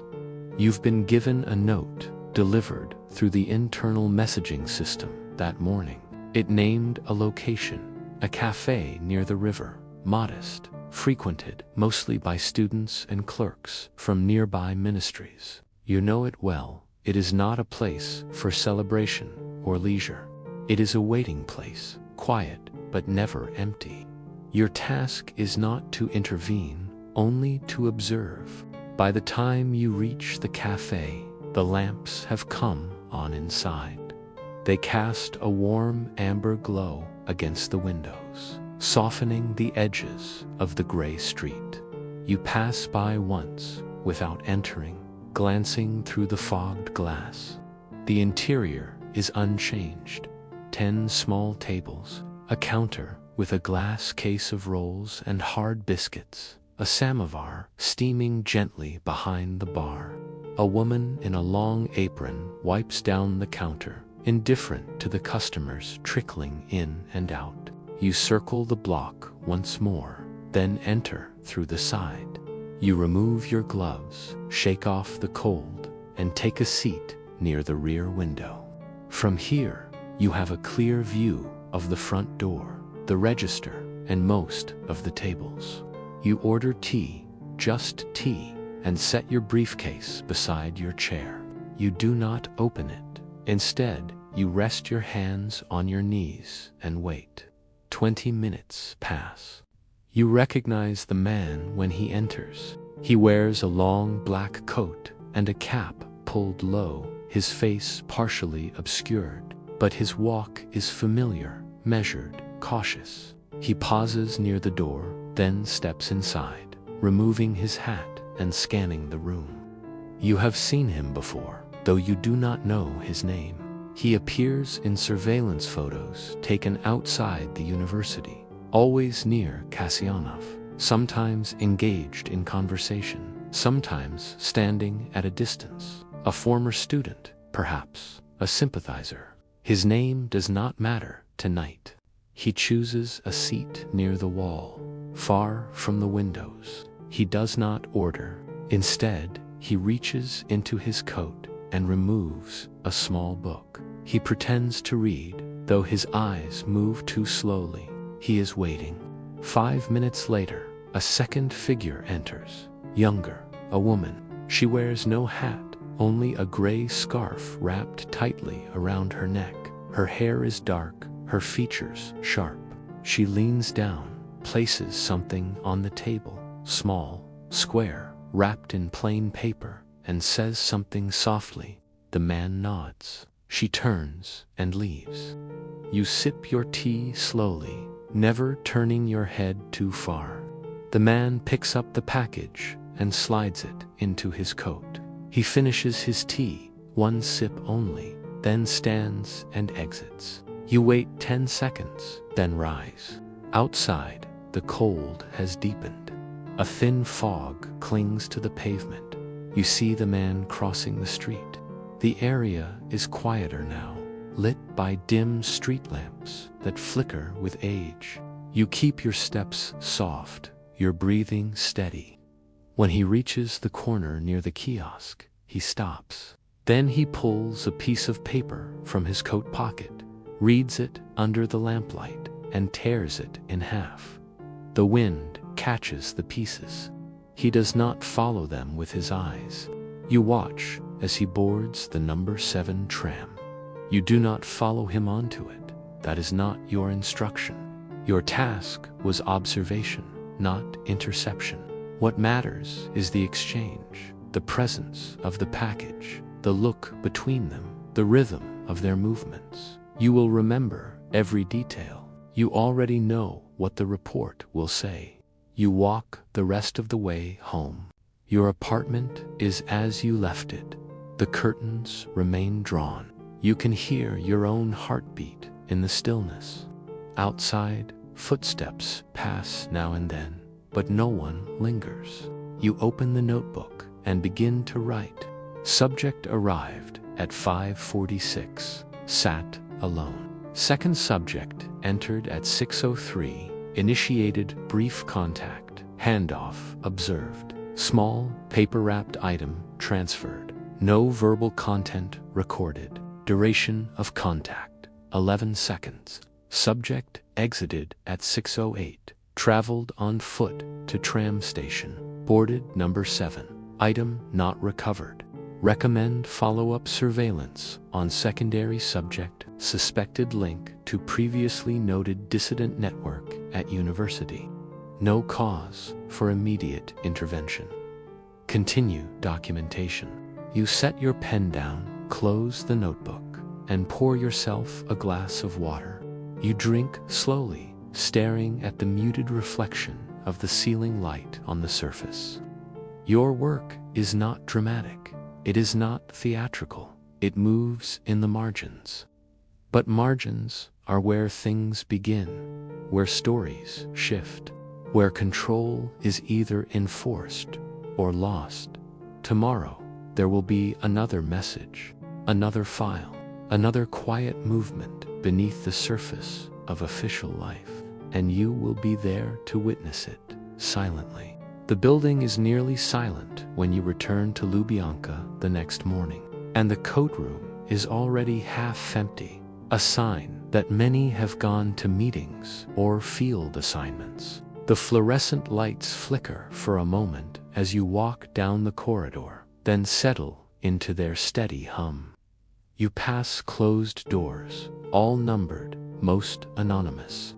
You've been given a note, delivered through the internal messaging system that morning. It named a location, a cafe near the river, modest, frequented mostly by students and clerks from nearby ministries. You know it well. It is not a place for celebration or leisure. It is a waiting place, quiet but never empty. Your task is not to intervene, only to observe. By the time you reach the cafe, the lamps have come on inside. They cast a warm amber glow against the windows, softening the edges of the gray street. You pass by once without entering, glancing through the fogged glass. The interior is unchanged. 10 small tables, a counter with a glass case of rolls and hard biscuits, a samovar steaming gently behind the bar. A woman in a long apron wipes down the counter, indifferent to the customers trickling in and out. You circle the block once more, then enter through the side. You remove your gloves, shake off the cold, and take a seat near the rear window. From here, you have a clear view of the front door, the register, and most of the tables. You order tea, just tea, and set your briefcase beside your chair. You do not open it. Instead, you rest your hands on your knees and wait. 20 minutes pass. You recognize the man when he enters. He wears a long black coat and a cap pulled low, his face partially obscured, but his walk is familiar, measured, cautious. He pauses near the door, then steps inside, removing his hat and scanning the room. You have seen him before, though you do not know his name. He appears in surveillance photos taken outside the university, always near Kasyanov, sometimes engaged in conversation, sometimes standing at a distance. A former student, perhaps, a sympathizer. His name does not matter tonight. He chooses a seat near the wall, far from the windows. He does not order. Instead, he reaches into his coat and removes a small book. He pretends to read, though his eyes move too slowly. He is waiting. 5 minutes later, a second figure enters, younger, a woman. She wears no hat, only a gray scarf wrapped tightly around her neck. Her hair is dark, her features sharp. She leans down, places something on the table, small, square, wrapped in plain paper, and says something softly. The man nods. She turns and leaves. You sip your tea slowly, never turning your head too far. The man picks up the package and slides it into his coat. He finishes his tea, one sip only, then stands and exits. You wait 10 seconds, then rise. Outside, the cold has deepened. A thin fog clings to the pavement. You see the man crossing the street. The area is quieter now, lit by dim street lamps that flicker with age. You keep your steps soft, your breathing steady. When he reaches the corner near the kiosk, he stops. Then he pulls a piece of paper from his coat pocket, reads it under the lamplight, and tears it in half. The wind catches the pieces. He does not follow them with his eyes. You watch as he boards the number 7 tram. You do not follow him onto it. That is not your instruction. Your task was observation, not interception. What matters is the exchange, the presence of the package, the look between them, the rhythm of their movements. You will remember every detail. You already know what the report will say. You walk the rest of the way home. Your apartment is as you left it. The curtains remain drawn. You can hear your own heartbeat in the stillness. Outside, footsteps pass now and then, but no one lingers. You open the notebook and begin to write. Subject arrived at 5:46, sat alone. Second subject entered at 6:03, initiated brief contact, handoff observed, small paper-wrapped item transferred, no verbal content recorded, duration of contact, 11 seconds. Subject exited at 6:08, traveled on foot to tram station, boarded number 7, item not recovered. Recommend follow-up surveillance on secondary subject, suspected link to previously noted dissident network at university. No cause for immediate intervention. Continue documentation. You set your pen down, close the notebook, and pour yourself a glass of water. You drink slowly, staring at the muted reflection of the ceiling light on the surface. Your work is not dramatic. It is not theatrical. It moves in the margins. But margins are where things begin, where stories shift, where control is either enforced or lost. Tomorrow, there will be another message, another file, another quiet movement beneath the surface of official life, and you will be there to witness it silently. The building is nearly silent when you return to Lubyanka the next morning, and the coat room is already half empty, a sign that many have gone to meetings or field assignments. The fluorescent lights flicker for a moment as you walk down the corridor, then settle into their steady hum. You pass closed doors, all numbered, most anonymous.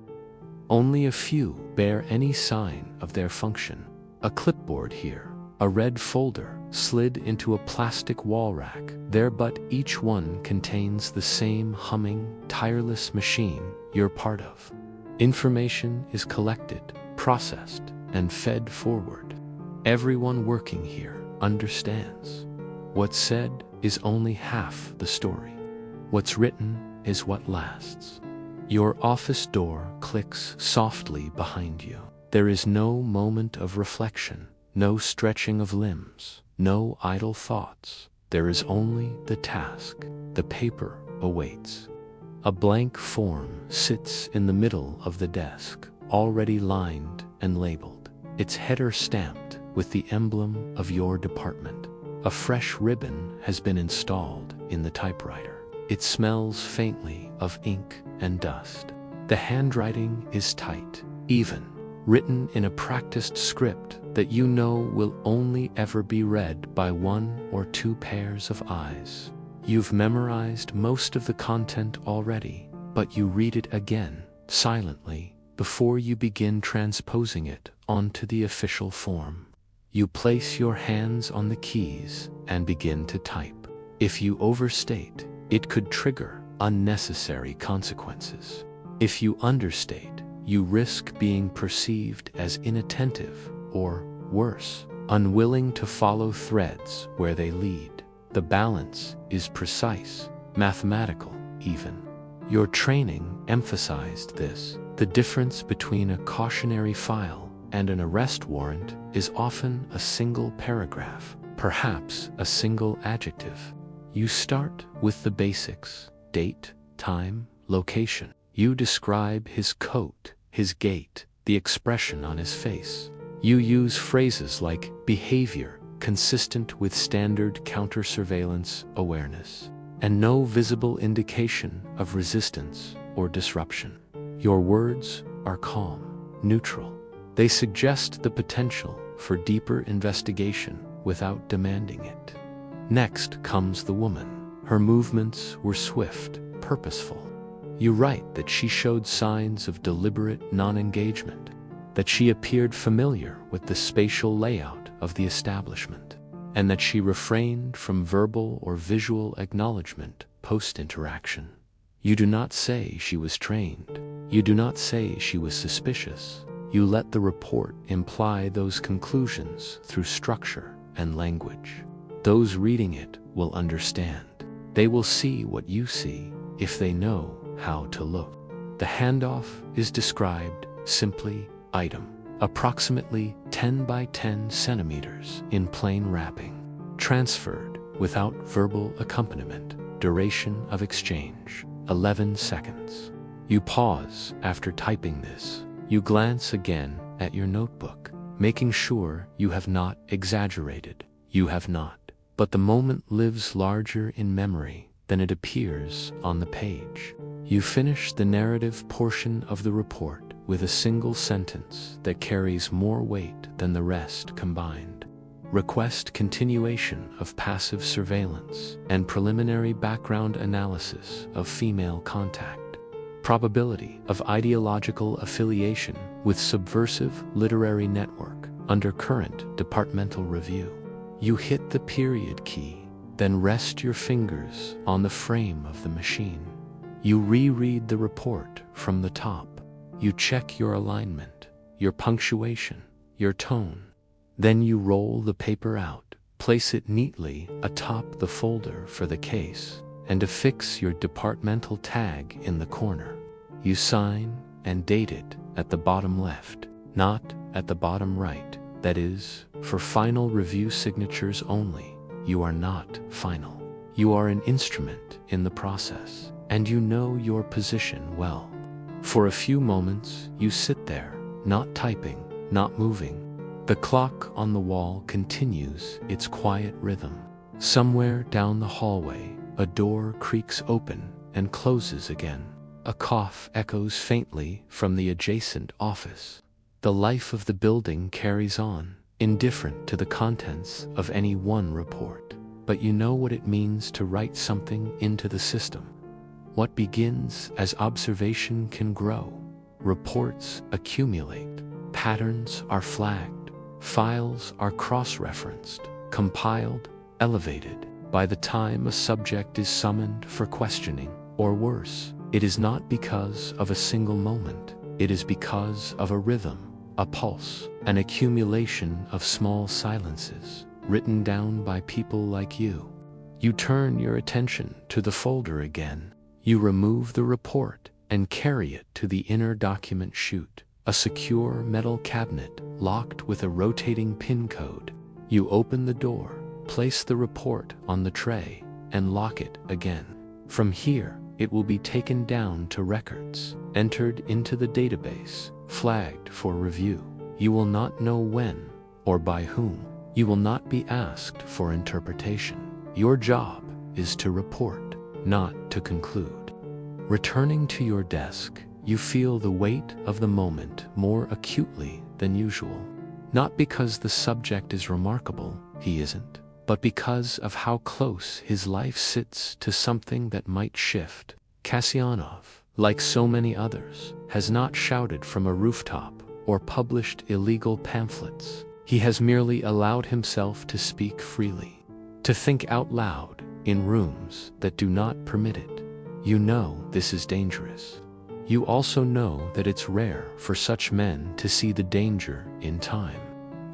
Only a few bear any sign of their function. A clipboard here, a red folder slid into a plastic wall rack there, but each one contains the same humming, tireless machine you're part of. Information is collected, processed, and fed forward. Everyone working here understands. What's said is only half the story. What's written is what lasts. Your office door clicks softly behind you. There is no moment of reflection, no stretching of limbs, no idle thoughts. There is only the task. The paper awaits. A blank form sits in the middle of the desk, already lined and labeled, its header stamped with the emblem of your department. A fresh ribbon has been installed in the typewriter. It smells faintly of ink and dust. The handwriting is tight, even, written in a practiced script that you know will only ever be read by 1 or 2 pairs of eyes. You've memorized most of the content already, but you read it again, silently, before you begin transposing it onto the official form. You place your hands on the keys and begin to type. If you overstate, it could trigger unnecessary consequences. If you understate, you risk being perceived as inattentive or, worse, unwilling to follow threads where they lead. The balance is precise, mathematical even. Your training emphasized this, the difference between a cautionary file and an arrest warrant is often a single paragraph, perhaps a single adjective. You start with the basics: date, time, location. You describe his coat, his gait, the expression on his face. You use phrases like behavior consistent with standard counter-surveillance awareness, and no visible indication of resistance or disruption. Your words are calm, neutral. They suggest the potential for deeper investigation without demanding it. Next comes the woman. Her movements were swift, purposeful. You write that she showed signs of deliberate non-engagement, that she appeared familiar with the spatial layout of the establishment, and that she refrained from verbal or visual acknowledgement post-interaction. You do not say she was trained. You do not say she was suspicious. You let the report imply those conclusions through structure and language. Those reading it will understand. They will see what you see if they know how to look. The handoff is described simply: item, approximately 10 by 10 centimeters in plain wrapping, transferred without verbal accompaniment. Duration of exchange, 11 seconds. You pause after typing this. You glance again at your notebook, making sure you have not exaggerated. You have not. But the moment lives larger in memory than it appears on the page. You finish the narrative portion of the report with a single sentence that carries more weight than the rest combined. Request continuation of passive surveillance and preliminary background analysis of female contact. Probability of ideological affiliation with subversive literary network under current departmental review. You hit the period key, then rest your fingers on the frame of the machine. You reread the report from the top. You check your alignment, your punctuation, your tone. Then you roll the paper out, place it neatly atop the folder for the case, and affix your departmental tag in the corner. You sign and date it at the bottom left, not at the bottom right. That is, for final review signatures only. You are not final. You are an instrument in the process, and you know your position well. For a few moments, you sit there, not typing, not moving. The clock on the wall continues its quiet rhythm. Somewhere down the hallway, a door creaks open and closes again. A cough echoes faintly from the adjacent office. The life of the building carries on, indifferent to the contents of any one report. But you know what it means to write something into the system. What begins as observation can grow. Reports accumulate. Patterns are flagged. Files are cross-referenced, compiled, elevated. By the time a subject is summoned for questioning, or worse, it is not because of a single moment. It is because of a rhythm, a pulse, an accumulation of small silences, written down by people like you. You turn your attention to the folder again. You remove the report and carry it to the inner document chute, a secure metal cabinet locked with a rotating pin code. You open the door, place the report on the tray, and lock it again. From here, it will be taken down to records, entered into the database, flagged for review. You will not know when or by whom. You will not be asked for interpretation. Your job is to report, not to conclude. Returning to your desk, you feel the weight of the moment more acutely than usual. Not because the subject is remarkable, he isn't, but because of how close his life sits to something that might shift. Kasyanov, like so many others, has not shouted from a rooftop or published illegal pamphlets. He has merely allowed himself to speak freely, to think out loud in rooms that do not permit it. You know this is dangerous. You also know that it's rare for such men to see the danger in time.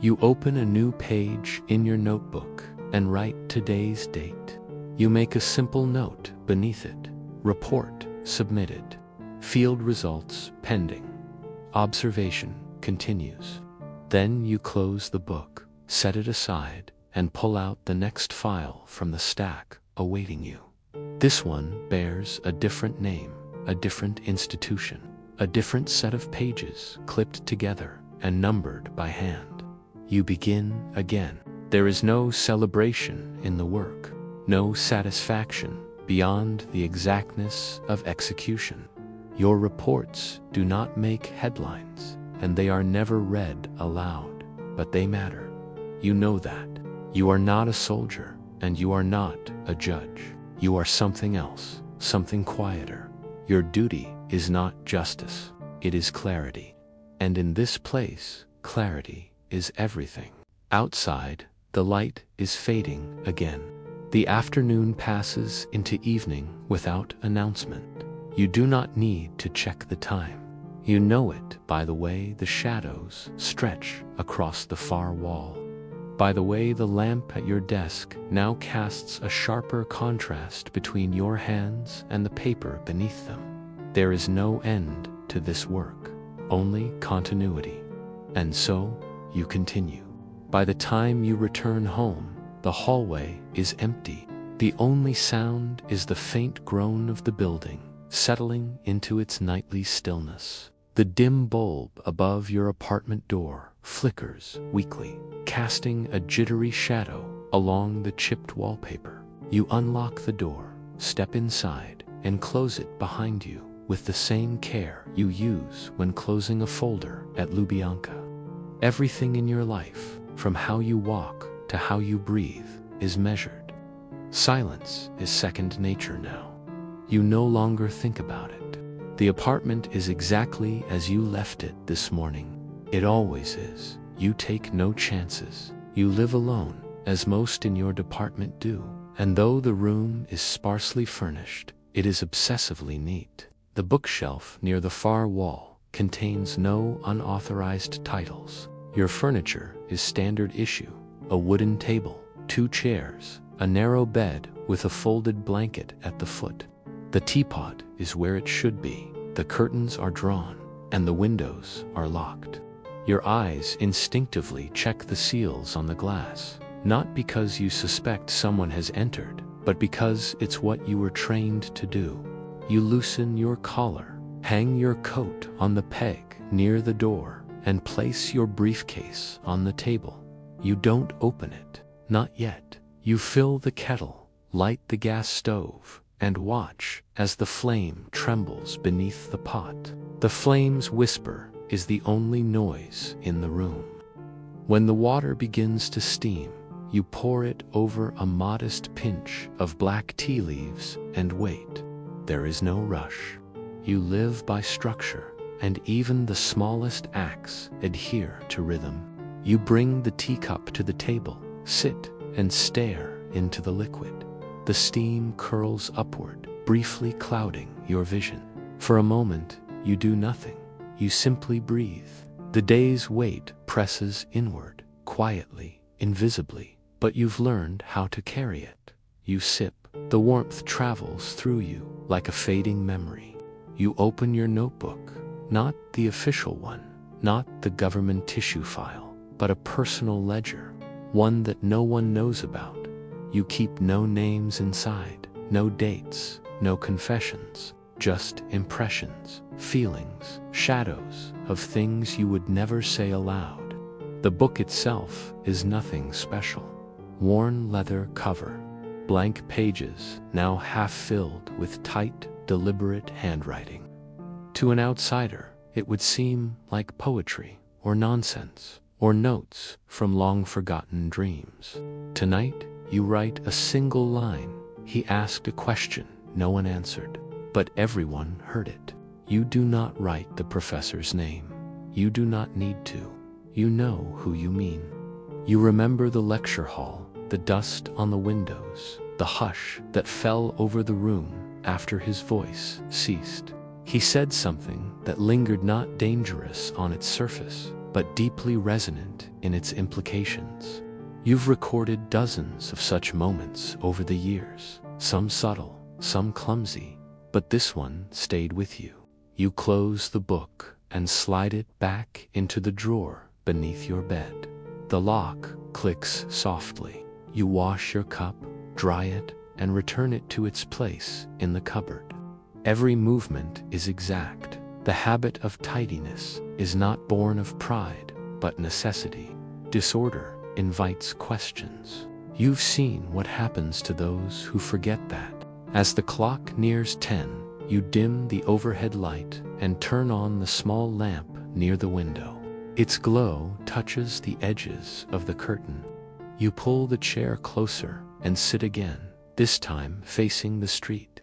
You open a new page in your notebook and write today's date. You make a simple note beneath it. Report submitted. Field results pending. Observation continues. Then you close the book, set it aside, and pull out the next file from the stack awaiting you. This one bears a different name, a different institution, a different set of pages clipped together and numbered by hand. You begin again. There is no celebration in the work, no satisfaction beyond the exactness of execution. Your reports do not make headlines, and they are never read aloud, but they matter. You know that. You are not a soldier, and you are not a judge. You are something else, something quieter. Your duty is not justice, it is clarity. And in this place, clarity is everything. Outside, the light is fading again. The afternoon passes into evening without announcement. You do not need to check the time. You know it by the way the shadows stretch across the far wall, by the way the lamp at your desk now casts a sharper contrast between your hands and the paper beneath them. There is no end to this work, only continuity. And so, you continue. By the time you return home, the hallway is empty. The only sound is the faint groan of the building, settling into its nightly stillness. The dim bulb above your apartment door flickers weakly, casting a jittery shadow along the chipped wallpaper. You unlock the door, step inside, and close it behind you with the same care you use when closing a folder at Lubyanka. Everything in your life, from how you walk to how you breathe, is measured. Silence is second nature now. You no longer think about it. The apartment is exactly as you left it this morning. It always is. You take no chances. You live alone, as most in your department do. And though the room is sparsely furnished, it is obsessively neat. The bookshelf near the far wall contains no unauthorized titles. Your furniture is standard issue: a wooden table, 2 chairs, a narrow bed with a folded blanket at the foot. The teapot is where it should be. The curtains are drawn, and the windows are locked. Your eyes instinctively check the seals on the glass, not because you suspect someone has entered, but because it's what you were trained to do. You loosen your collar, hang your coat on the peg near the door, and place your briefcase on the table. You don't open it, not yet. You fill the kettle, light the gas stove, and watch as the flame trembles beneath the pot. The flame's whisper is the only noise in the room. When the water begins to steam, you pour it over a modest pinch of black tea leaves and wait. There is no rush. You live by structure, and even the smallest acts adhere to rhythm. You bring the teacup to the table, sit, and stare into the liquid. The steam curls upward, briefly clouding your vision. For a moment, you do nothing. You simply breathe. The day's weight presses inward, quietly, invisibly, but you've learned how to carry it. You sip. The warmth travels through you like a fading memory. You open your notebook, not the official one, not the government tissue file, but a personal ledger, one that no one knows about. You keep no names inside, no dates, no confessions, just impressions, feelings, shadows of things you would never say aloud. The book itself is nothing special. Worn leather cover, blank pages now half filled with tight, deliberate handwriting. To an outsider, it would seem like poetry or nonsense or notes from long-forgotten dreams. Tonight, you write a single line. He asked a question no one answered, but everyone heard it. You do not write the professor's name. You do not need to. You know who you mean. You remember the lecture hall, the dust on the windows, the hush that fell over the room after his voice ceased. He said something that lingered, not dangerous on its surface, but deeply resonant in its implications. You've recorded dozens of such moments over the years, some subtle, some clumsy, but this one stayed with you. You close the book and slide it back into the drawer beneath your bed. The lock clicks softly. You wash your cup, dry it, and return it to its place in the cupboard. Every movement is exact. The habit of tidiness is not born of pride, but necessity. Disorder invites questions. You've seen what happens to those who forget that. As the clock nears 10, you dim the overhead light and turn on the small lamp near the window. Its glow touches the edges of the curtain. You pull the chair closer and sit again, this time facing the street.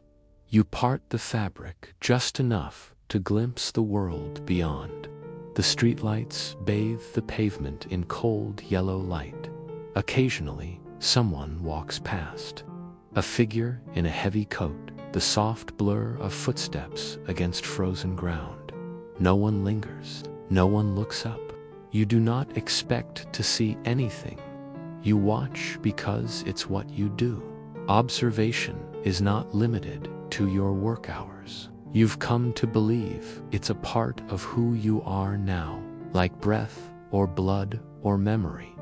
You part the fabric just enough to glimpse the world beyond. The streetlights bathe the pavement in cold yellow light. Occasionally, someone walks past. A figure in a heavy coat, the soft blur of footsteps against frozen ground. No one lingers. No one looks up. You do not expect to see anything. You watch because it's what you do. Observation is not limited to your work hours. You've come to believe it's a part of who you are now, like breath or blood or memory.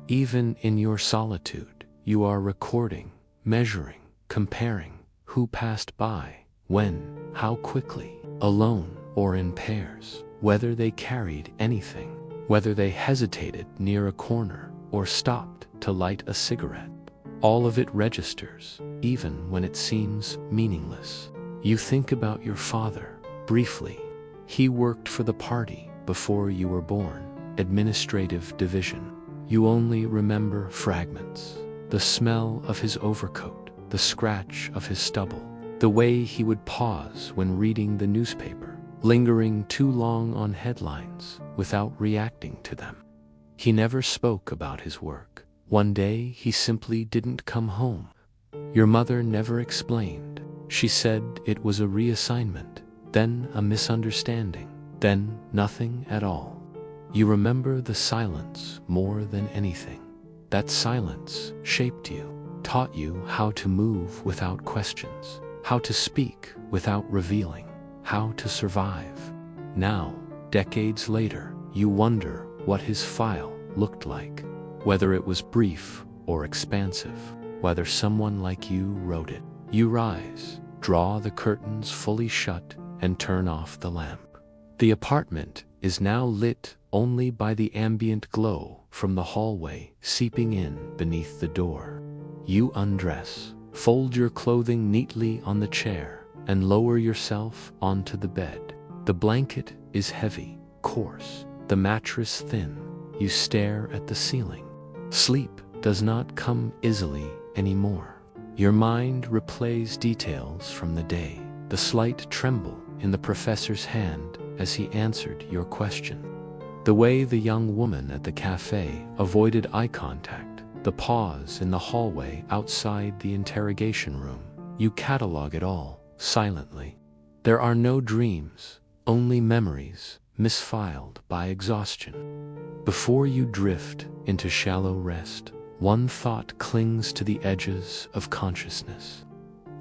Even in your solitude, you are recording, measuring, comparing who passed by, when, how quickly, alone or in pairs, whether they carried anything, whether they hesitated near a corner or stopped to light a cigarette. All of it registers, even when it seems meaningless. You think about your father, briefly. He worked for the party before you were born, administrative division. You only remember fragments. The smell of his overcoat, the scratch of his stubble, the way he would pause when reading the newspaper, lingering too long on headlines without reacting to them. He never spoke about his work. One day he simply didn't come home. Your mother never explained. She said it was a reassignment, then a misunderstanding, then nothing at all. You remember the silence more than anything. That silence shaped you, taught you how to move without questions, how to speak without revealing, how to survive. Now, decades later, you wonder what his file looked like, whether it was brief or expansive, whether someone like you wrote it. You rise, draw the curtains fully shut, and turn off the lamp. The apartment is now lit only by the ambient glow from the hallway seeping in beneath the door. You undress, fold your clothing neatly on the chair, and lower yourself onto the bed. The blanket is heavy, coarse, the mattress thin. You stare at the ceiling. Sleep does not come easily anymore. Your mind replays details from the day, the slight tremble in the professor's hand as he answered your question, the way the young woman at the cafe avoided eye contact, the pause in the hallway outside the interrogation room. You catalog it all, silently. There are no dreams, only memories, misfiled by exhaustion. Before you drift into shallow rest, one thought clings to the edges of consciousness.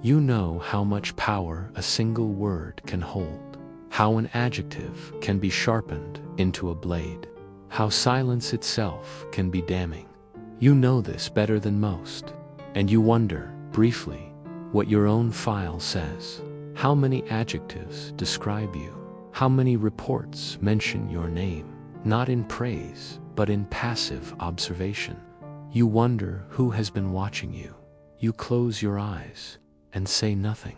You know how much power a single word can hold, how an adjective can be sharpened into a blade, how silence itself can be damning. You know this better than most, and you wonder, briefly, what your own file says. How many adjectives describe you? How many reports mention your name, not in praise, but in passive observation? You wonder who has been watching you. You close your eyes and say nothing.